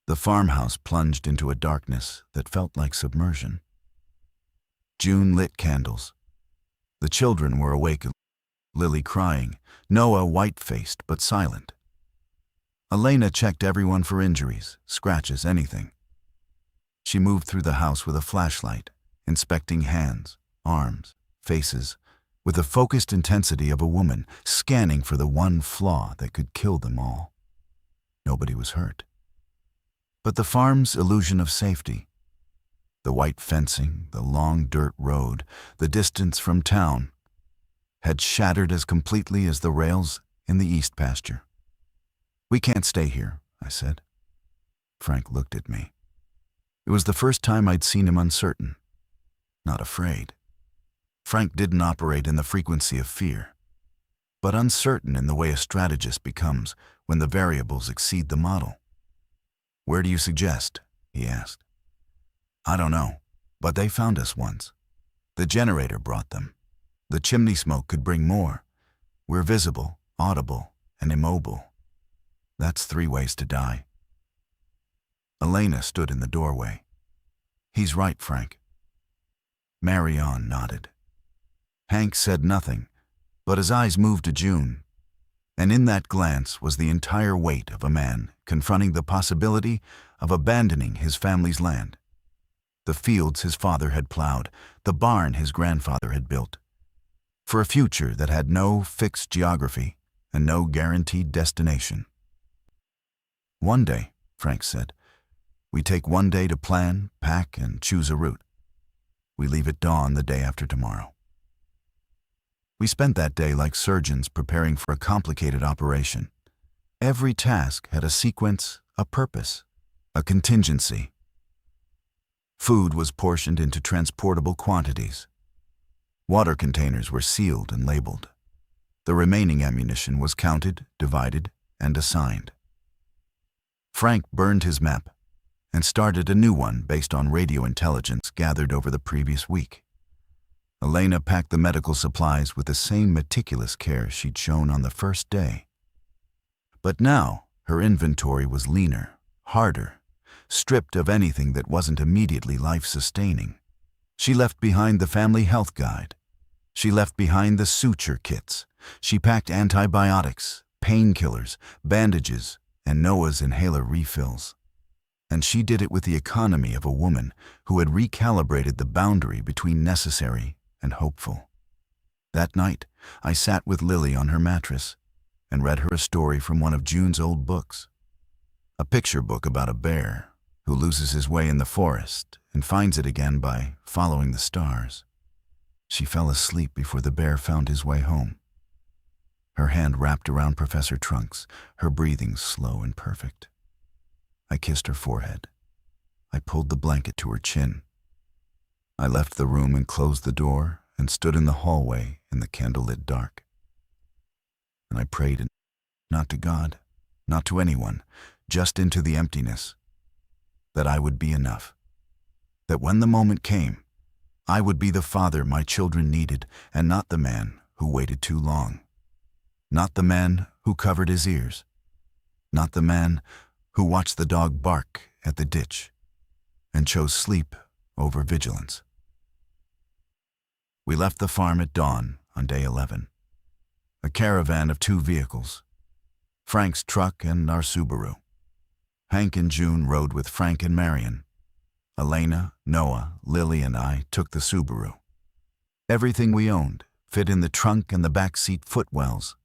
The farmhouse plunged into a darkness that felt like submersion. June lit candles. The children were awake, Lily crying, Noah white-faced but silent. Elena checked everyone for injuries, scratches, anything. She moved through the house with a flashlight, inspecting hands, arms, faces, with the focused intensity of a woman scanning for the one flaw that could kill them all. Nobody was hurt. But the farm's illusion of safety, the white fencing, the long dirt road, the distance from town, had shattered as completely as the rails in the east pasture. "We can't stay here," I said. Frank looked at me. It was the first time I'd seen him uncertain, not afraid. Frank didn't operate in the frequency of fear, but uncertain in the way a strategist becomes when the variables exceed the model. "Where do you suggest?" he asked. "I don't know, but they found us once. The generator brought them. The chimney smoke could bring more. We're visible, audible, and immobile. That's 3 ways to die." Elena stood in the doorway. "He's right, Frank." Marion nodded. Hank said nothing, but his eyes moved to June, and in that glance was the entire weight of a man confronting the possibility of abandoning his family's land, the fields his father had plowed, the barn his grandfather had built, for a future that had no fixed geography and no guaranteed destination. "One day," Frank said. "We take one day to plan, pack, and choose a route. We leave at dawn the day after tomorrow." We spent that day like surgeons preparing for a complicated operation. Every task had a sequence, a purpose, a contingency. Food was portioned into transportable quantities. Water containers were sealed and labeled. The remaining ammunition was counted, divided, and assigned. Frank burned his map and started a new one based on radio intelligence gathered over the previous week. Elena packed the medical supplies with the same meticulous care she'd shown on the first day. But now, her inventory was leaner, harder, stripped of anything that wasn't immediately life-sustaining. She left behind the family health guide. She left behind the suture kits. She packed antibiotics, painkillers, bandages, and Noah's inhaler refills. And she did it with the economy of a woman who had recalibrated the boundary between necessary and hopeful. That night, I sat with Lily on her mattress and read her a story from one of June's old books. A picture book about a bear who loses his way in the forest and finds it again by following the stars. She fell asleep before the bear found his way home. Her hand wrapped around Professor Trunk's, her breathing slow and perfect. I kissed her forehead. I pulled the blanket to her chin. I left the room and closed the door and stood in the hallway in the candlelit dark. And I prayed, not to God, not to anyone, just into the emptiness, that I would be enough. That when the moment came, I would be the father my children needed and not the man who waited too long. Not the man who covered his ears. Not the man who watched the dog bark at the ditch and chose sleep over vigilance. We left the farm at dawn on day 11. A caravan of 2 vehicles, Frank's truck and our Subaru. Hank and June rode with Frank and Marion. Elena, Noah, Lily, and I took the Subaru. Everything we owned fit in the trunk and the back seat footwells,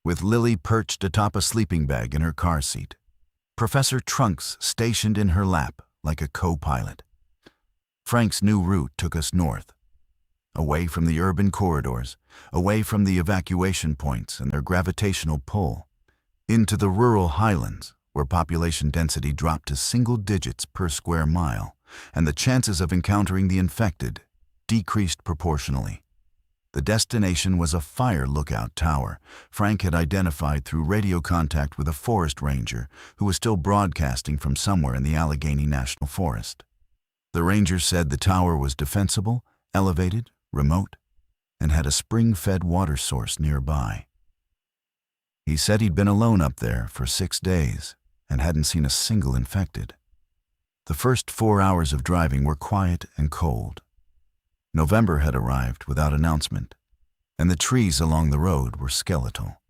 with Lily perched atop a sleeping bag in her car seat. Professor Trunks stationed in her lap like a co-pilot. Frank's new route took us north, away from the urban corridors, away from the evacuation points and their gravitational pull, into the rural highlands where population density dropped to single digits per square mile, and the chances of encountering the infected decreased proportionally. The destination was a fire lookout tower Frank had identified through radio contact with a forest ranger who was still broadcasting from somewhere in the Allegheny National Forest. The ranger said the tower was defensible, elevated, remote, and had a spring-fed water source nearby. He said he'd been alone up there for 6 days and hadn't seen a single infected. The first 4 hours of driving were quiet and cold. November had arrived without announcement, and the trees along the road were skeletal,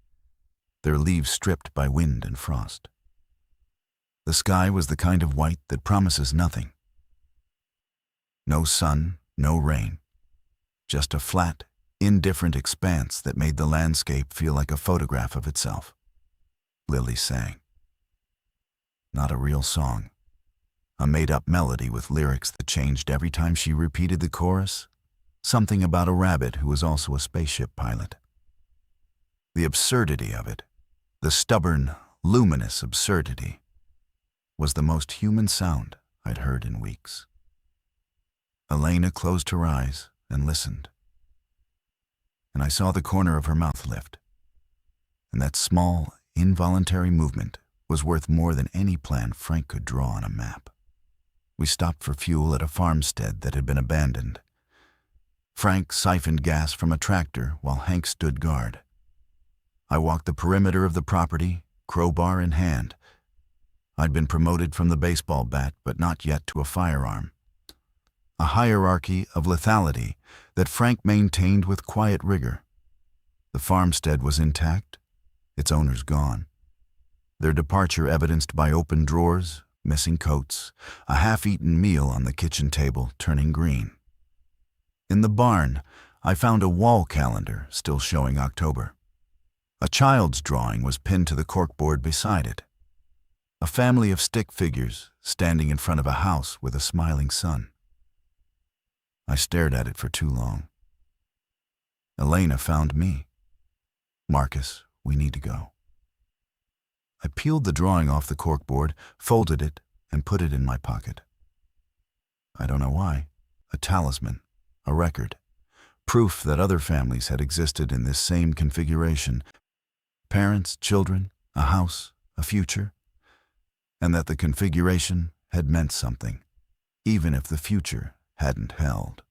their leaves stripped by wind and frost. The sky was the kind of white that promises nothing. No sun, no rain, just a flat, indifferent expanse that made the landscape feel like a photograph of itself. Lily sang. Not a real song. A made-up melody with lyrics that changed every time she repeated the chorus. Something about a rabbit who was also a spaceship pilot. The absurdity of it, the stubborn, luminous absurdity, was the most human sound I'd heard in weeks. Elena closed her eyes and listened. And I saw the corner of her mouth lift. And that small, involuntary movement was worth more than any plan Frank could draw on a map. We stopped for fuel at a farmstead that had been abandoned. Frank siphoned gas from a tractor while Hank stood guard. I walked the perimeter of the property, crowbar in hand. I'd been promoted from the baseball bat, but not yet to a firearm. A hierarchy of lethality that Frank maintained with quiet rigor. The farmstead was intact, its owners gone. Their departure evidenced by open drawers, missing coats, a half-eaten meal on the kitchen table turning green. In the barn, I found a wall calendar still showing October. A child's drawing was pinned to the corkboard beside it. A family of stick figures standing in front of a house with a smiling sun. I stared at it for too long. Elena found me. Marcus, we need to go. I peeled the drawing off the corkboard, folded it, and put it in my pocket. I don't know why. A talisman, a record, proof that other families had existed in this same configuration. Parents, children, a house, a future, and that the configuration had meant something, even if the future hadn't held.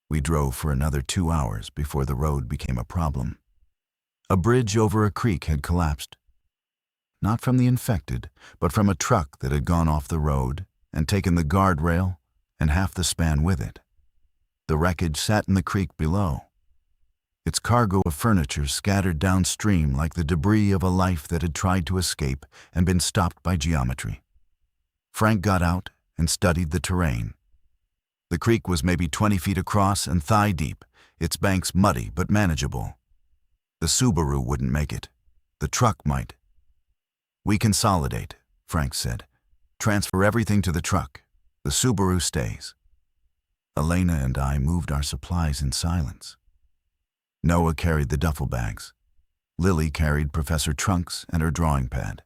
We drove for another 2 hours before the road became a problem. A bridge over a creek had collapsed, not from the infected, but from a truck that had gone off the road and taken the guardrail and half the span with it. The wreckage sat in the creek below, its cargo of furniture scattered downstream like the debris of a life that had tried to escape and been stopped by geometry. Frank got out and studied the terrain. The creek was maybe 20 feet across and thigh-deep, its banks muddy but manageable. The Subaru wouldn't make it. The truck might. "We consolidate," Frank said. "Transfer everything to the truck. The Subaru stays." Elena and I moved our supplies in silence. Noah carried the duffel bags. Lily carried Professor Trunks and her drawing pad.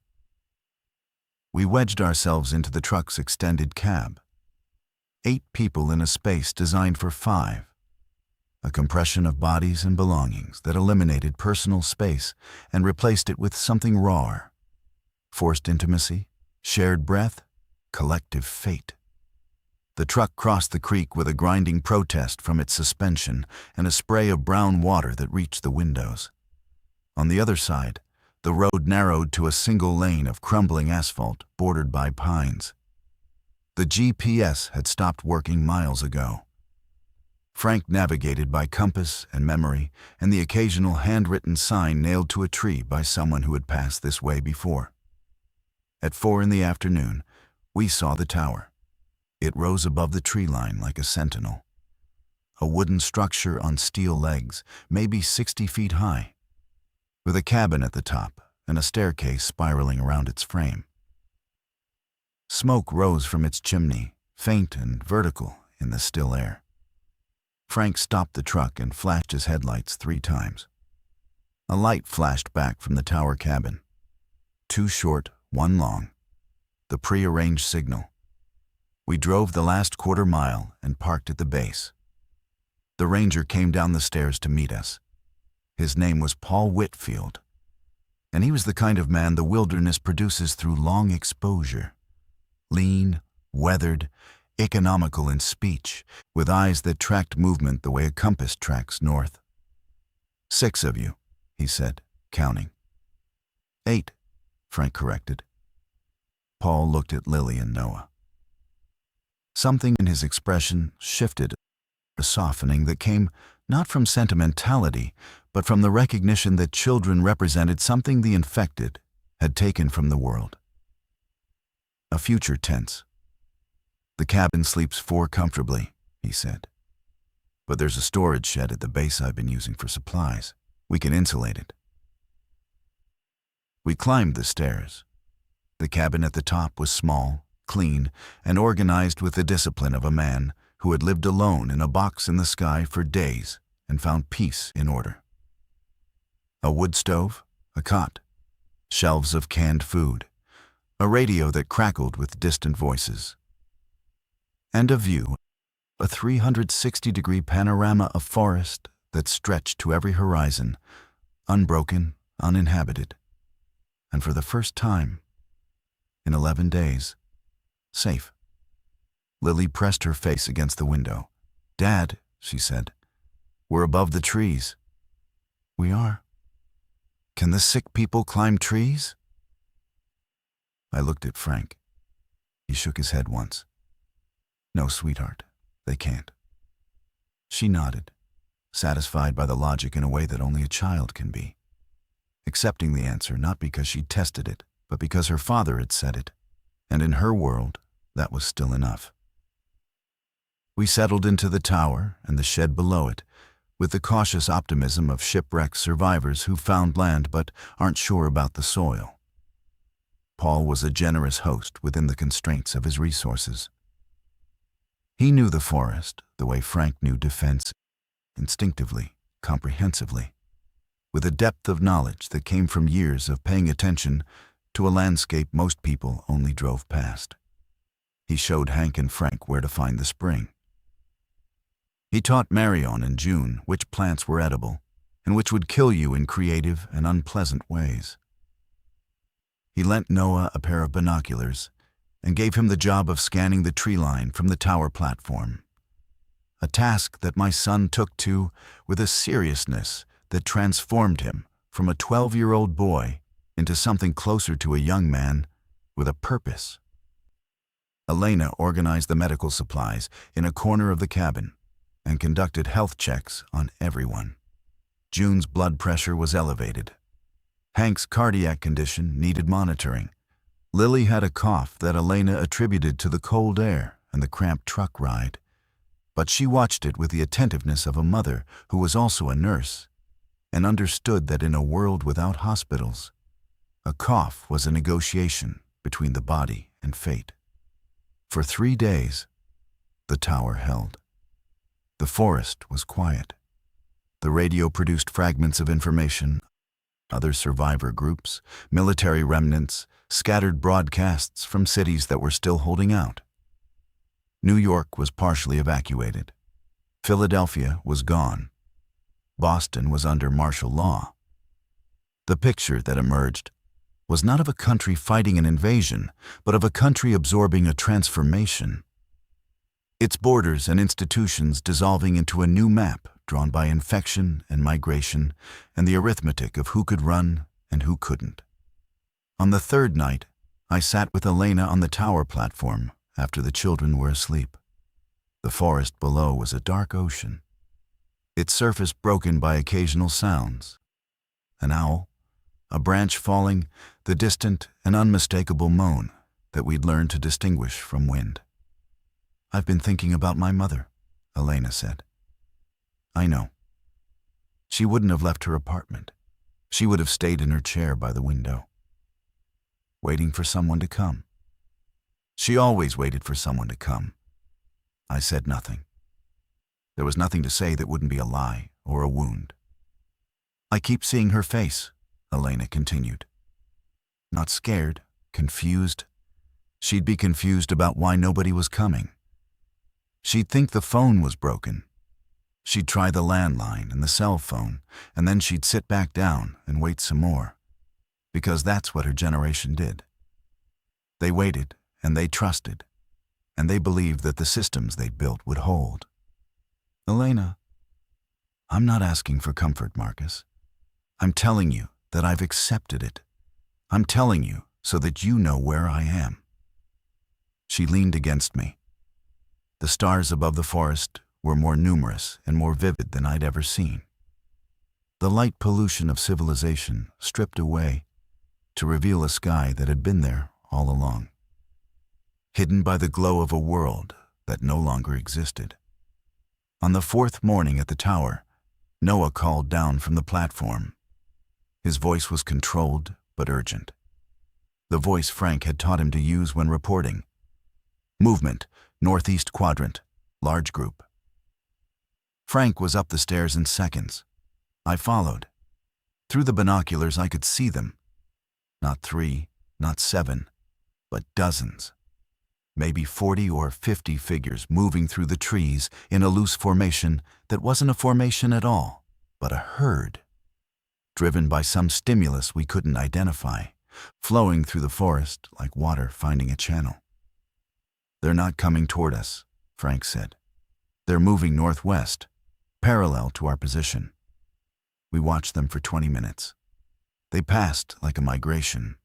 We wedged ourselves into the truck's extended cab. 8 people in a space designed for 5. A compression of bodies and belongings that eliminated personal space and replaced it with something rawer. Forced intimacy, shared breath, collective fate. The truck crossed the creek with a grinding protest from its suspension and a spray of brown water that reached the windows. On the other side, the road narrowed to a single lane of crumbling asphalt bordered by pines. The GPS had stopped working miles ago. Frank navigated by compass and memory and the occasional handwritten sign nailed to a tree by someone who had passed this way before. At 4 in the afternoon, we saw the tower. It rose above the tree line like a sentinel. A wooden structure on steel legs, maybe 60 feet high, with a cabin at the top and a staircase spiraling around its frame. Smoke rose from its chimney, faint and vertical in the still air. Frank stopped the truck and flashed his headlights 3 times. A light flashed back from the tower cabin. 2 short, 1 long. The prearranged signal. We drove the last quarter mile and parked at the base. The ranger came down the stairs to meet us. His name was Paul Whitfield, and he was the kind of man the wilderness produces through long exposure. Lean, weathered, economical in speech, with eyes that tracked movement the way a compass tracks north. 6 of you, he said, counting. 8, Frank corrected. Paul looked at Lily and Noah. Something in his expression shifted, a softening that came not from sentimentality, but from the recognition that children represented something the infected had taken from the world. A future tense. "The cabin sleeps 4 comfortably," he said. "But there's a storage shed at the base I've been using for supplies. We can insulate it." We climbed the stairs. The cabin at the top was small, clean, and organized with the discipline of a man who had lived alone in a box in the sky for days and found peace in order. A wood stove, a cot, shelves of canned food, a radio that crackled with distant voices, and a view, a 360-degree panorama of forest that stretched to every horizon, unbroken, uninhabited, and for the first time, in 11 days, safe. Lily pressed her face against the window. "Dad," she said, "we're above the trees." "We are. Can the sick people climb trees?" I looked at Frank. He shook his head once. "No, sweetheart, they can't." She nodded, satisfied by the logic in a way that only a child can be, accepting the answer not because she'd tested it, but because her father had said it, and in her world, that was still enough. We settled into the tower and the shed below it, with the cautious optimism of shipwrecked survivors who found land but aren't sure about the soil. Paul was a generous host within the constraints of his resources. He knew the forest the way Frank knew defense, instinctively, comprehensively, with a depth of knowledge that came from years of paying attention to a landscape most people only drove past. He showed Hank and Frank where to find the spring. He taught Marion and June which plants were edible and which would kill you in creative and unpleasant ways. He lent Noah a pair of binoculars and gave him the job of scanning the tree line from the tower platform, a task that my son took to with a seriousness that transformed him from a 12-year-old boy into something closer to a young man with a purpose. Elena organized the medical supplies in a corner of the cabin and conducted health checks on everyone. June's blood pressure was elevated. Hank's cardiac condition needed monitoring. Lily had a cough that Elena attributed to the cold air and the cramped truck ride, but she watched it with the attentiveness of a mother who was also a nurse and understood that in a world without hospitals, a cough was a negotiation between the body and fate. For 3 days, the tower held. The forest was quiet. The radio produced fragments of information, other survivor groups, military remnants, scattered broadcasts from cities that were still holding out. New York was partially evacuated. Philadelphia was gone. Boston was under martial law. The picture that emerged was not of a country fighting an invasion, but of a country absorbing a transformation. Its borders and institutions dissolving into a new map drawn by infection and migration and the arithmetic of who could run and who couldn't. On the third night, I sat with Elena on the tower platform after the children were asleep. The forest below was a dark ocean, its surface broken by occasional sounds. An owl, a branch falling, the distant and unmistakable moan that we'd learned to distinguish from wind. "I've been thinking about my mother," Elena said. "I know. She wouldn't have left her apartment. She would have stayed in her chair by the window, waiting for someone to come. She always waited for someone to come." I said nothing. There was nothing to say that wouldn't be a lie or a wound. "I keep seeing her face," Elena continued. Not scared, confused. She'd be confused about why nobody was coming. She'd think the phone was broken. She'd try the landline and the cell phone, and then she'd sit back down and wait some more, because that's what her generation did. They waited, and they trusted, and they believed that the systems they'd built would hold. "Elena, I'm not asking for comfort, Marcus. I'm telling you that I've accepted it. I'm telling you so that you know where I am." She leaned against me. The stars above the forest were more numerous and more vivid than I'd ever seen. The light pollution of civilization stripped away to reveal a sky that had been there all along, hidden by the glow of a world that no longer existed. On the 4th morning at the tower, Noah called down from the platform. His voice was controlled but urgent. The voice Frank had taught him to use when reporting. "Movement, northeast quadrant, large group." Frank was up the stairs in seconds. I followed. Through the binoculars I could see them. Not 3, not 7, but dozens. Maybe 40 or 50 figures moving through the trees in a loose formation that wasn't a formation at all, but a herd, driven by some stimulus we couldn't identify, flowing through the forest like water finding a channel. "They're not coming toward us," Frank said. "They're moving northwest, parallel to our position." We watched them for 20 minutes. They passed like a migration.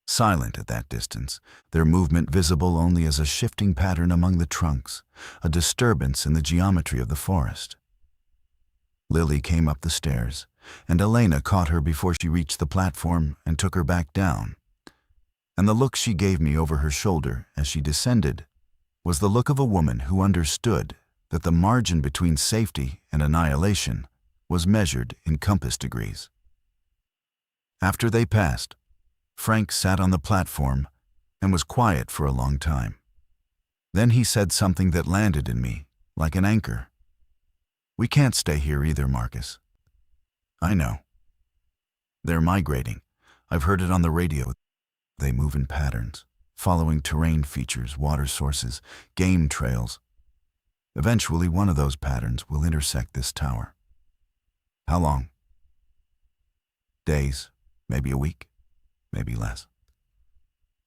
Silent at that distance, their movement visible only as a shifting pattern among the trunks, a disturbance in the geometry of the forest. Lily came up the stairs, and Elena caught her before she reached the platform and took her back down. And the look she gave me over her shoulder as she descended was the look of a woman who understood that the margin between safety and annihilation was measured in compass degrees. After they passed, Frank sat on the platform and was quiet for a long time. Then he said something that landed in me like an anchor. "We can't stay here either, Marcus." "I know. They're migrating. I've heard it on the radio. They move in patterns, following terrain features, water sources, game trails. Eventually, one of those patterns will intersect this tower." "How long?" "Days, maybe a week, maybe less."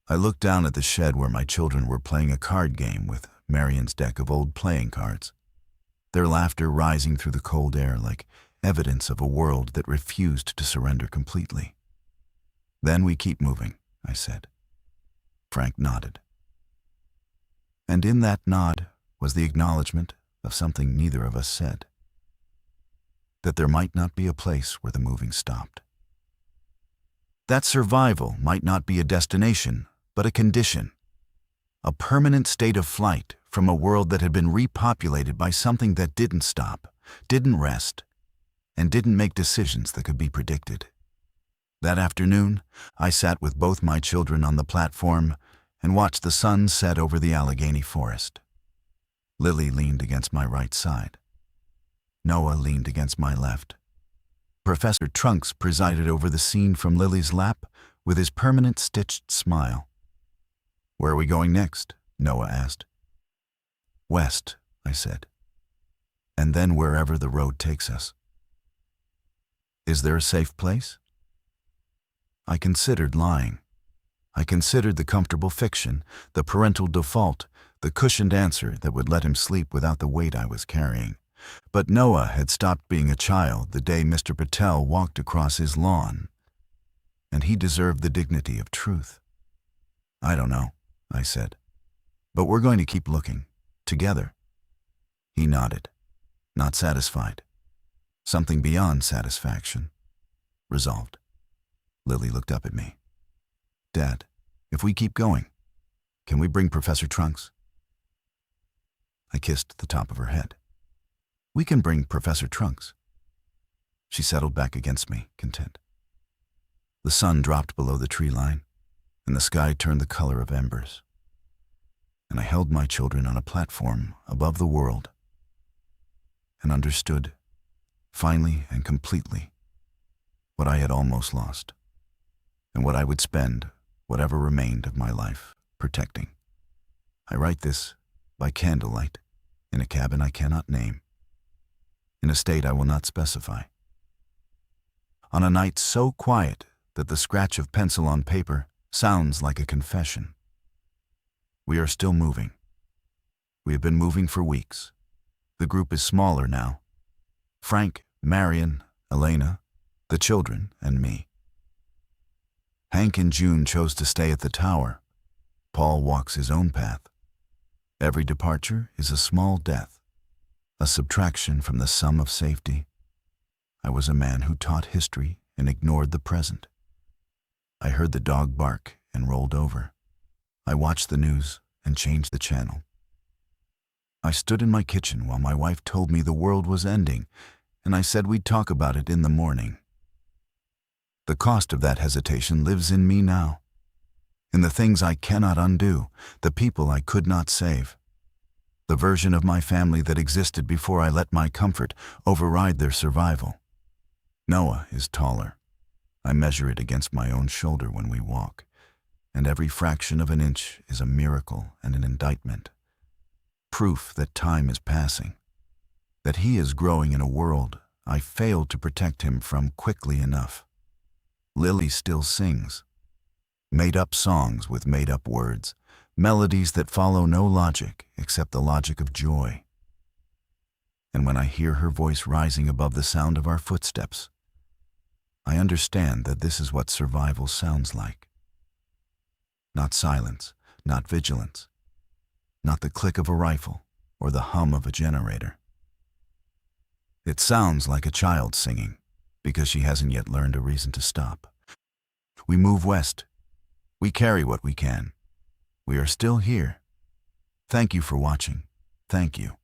I looked down at the shed where my children were playing a card game with Marion's deck of old playing cards, their laughter rising through the cold air like evidence of a world that refused to surrender completely. "Then we keep moving," I said. Frank nodded. And in that nod was the acknowledgement of something neither of us said: that there might not be a place where the moving stopped. That survival might not be a destination, but a condition, a permanent state of flight from a world that had been repopulated by something that didn't stop, didn't rest, and didn't make decisions that could be predicted. That afternoon, I sat with both my children on the platform and watched the sun set over the Allegheny forest. Lily leaned against my right side. Noah leaned against my left. Professor Trunks presided over the scene from Lily's lap with his permanent stitched smile. "Where are we going next?" Noah asked. "West," I said. "And then wherever the road takes us." "Is there a safe place?" I considered lying. I considered the comfortable fiction, the parental default, the cushioned answer that would let him sleep without the weight I was carrying. But Noah had stopped being a child the day Mr. Patel walked across his lawn, and he deserved the dignity of truth. "I don't know," I said, "but we're going to keep looking, together." He nodded, not satisfied. Something beyond satisfaction. Resolved. Lily looked up at me. "Dad, if we keep going, can we bring Professor Trunks?" I kissed the top of her head. "We can bring Professor Trunks." She settled back against me, content. The sun dropped below the tree line, and the sky turned the color of embers. And I held my children on a platform above the world and understood, finally and completely, what I had almost lost, and what I would spend whatever remained of my life protecting. I write this by candlelight in a cabin I cannot name, in a state I will not specify, on a night so quiet that the scratch of pencil on paper sounds like a confession. We are still moving. We have been moving for weeks. The group is smaller now. Frank, Marion, Elena, the children, and me. Hank and June chose to stay at the tower. Paul walks his own path. Every departure is a small death, a subtraction from the sum of safety. I was a man who taught history and ignored the present. I heard the dog bark and rolled over. I watched the news and changed the channel. I stood in my kitchen while my wife told me the world was ending, and I said we'd talk about it in the morning. The cost of that hesitation lives in me now, in the things I cannot undo, the people I could not save, the version of my family that existed before I let my comfort override their survival. Noah is taller. I measure it against my own shoulder when we walk, and every fraction of an inch is a miracle and an indictment. Proof that time is passing, that he is growing in a world I failed to protect him from quickly enough. Lily still sings. Made-up songs with made-up words, melodies that follow no logic except the logic of joy. And when I hear her voice rising above the sound of our footsteps, I understand that this is what survival sounds like. Not silence, not vigilance, not the click of a rifle or the hum of a generator. It sounds like a child singing, because she hasn't yet learned a reason to stop. We move west. We carry what we can. We are still here. Thank you for watching. Thank you.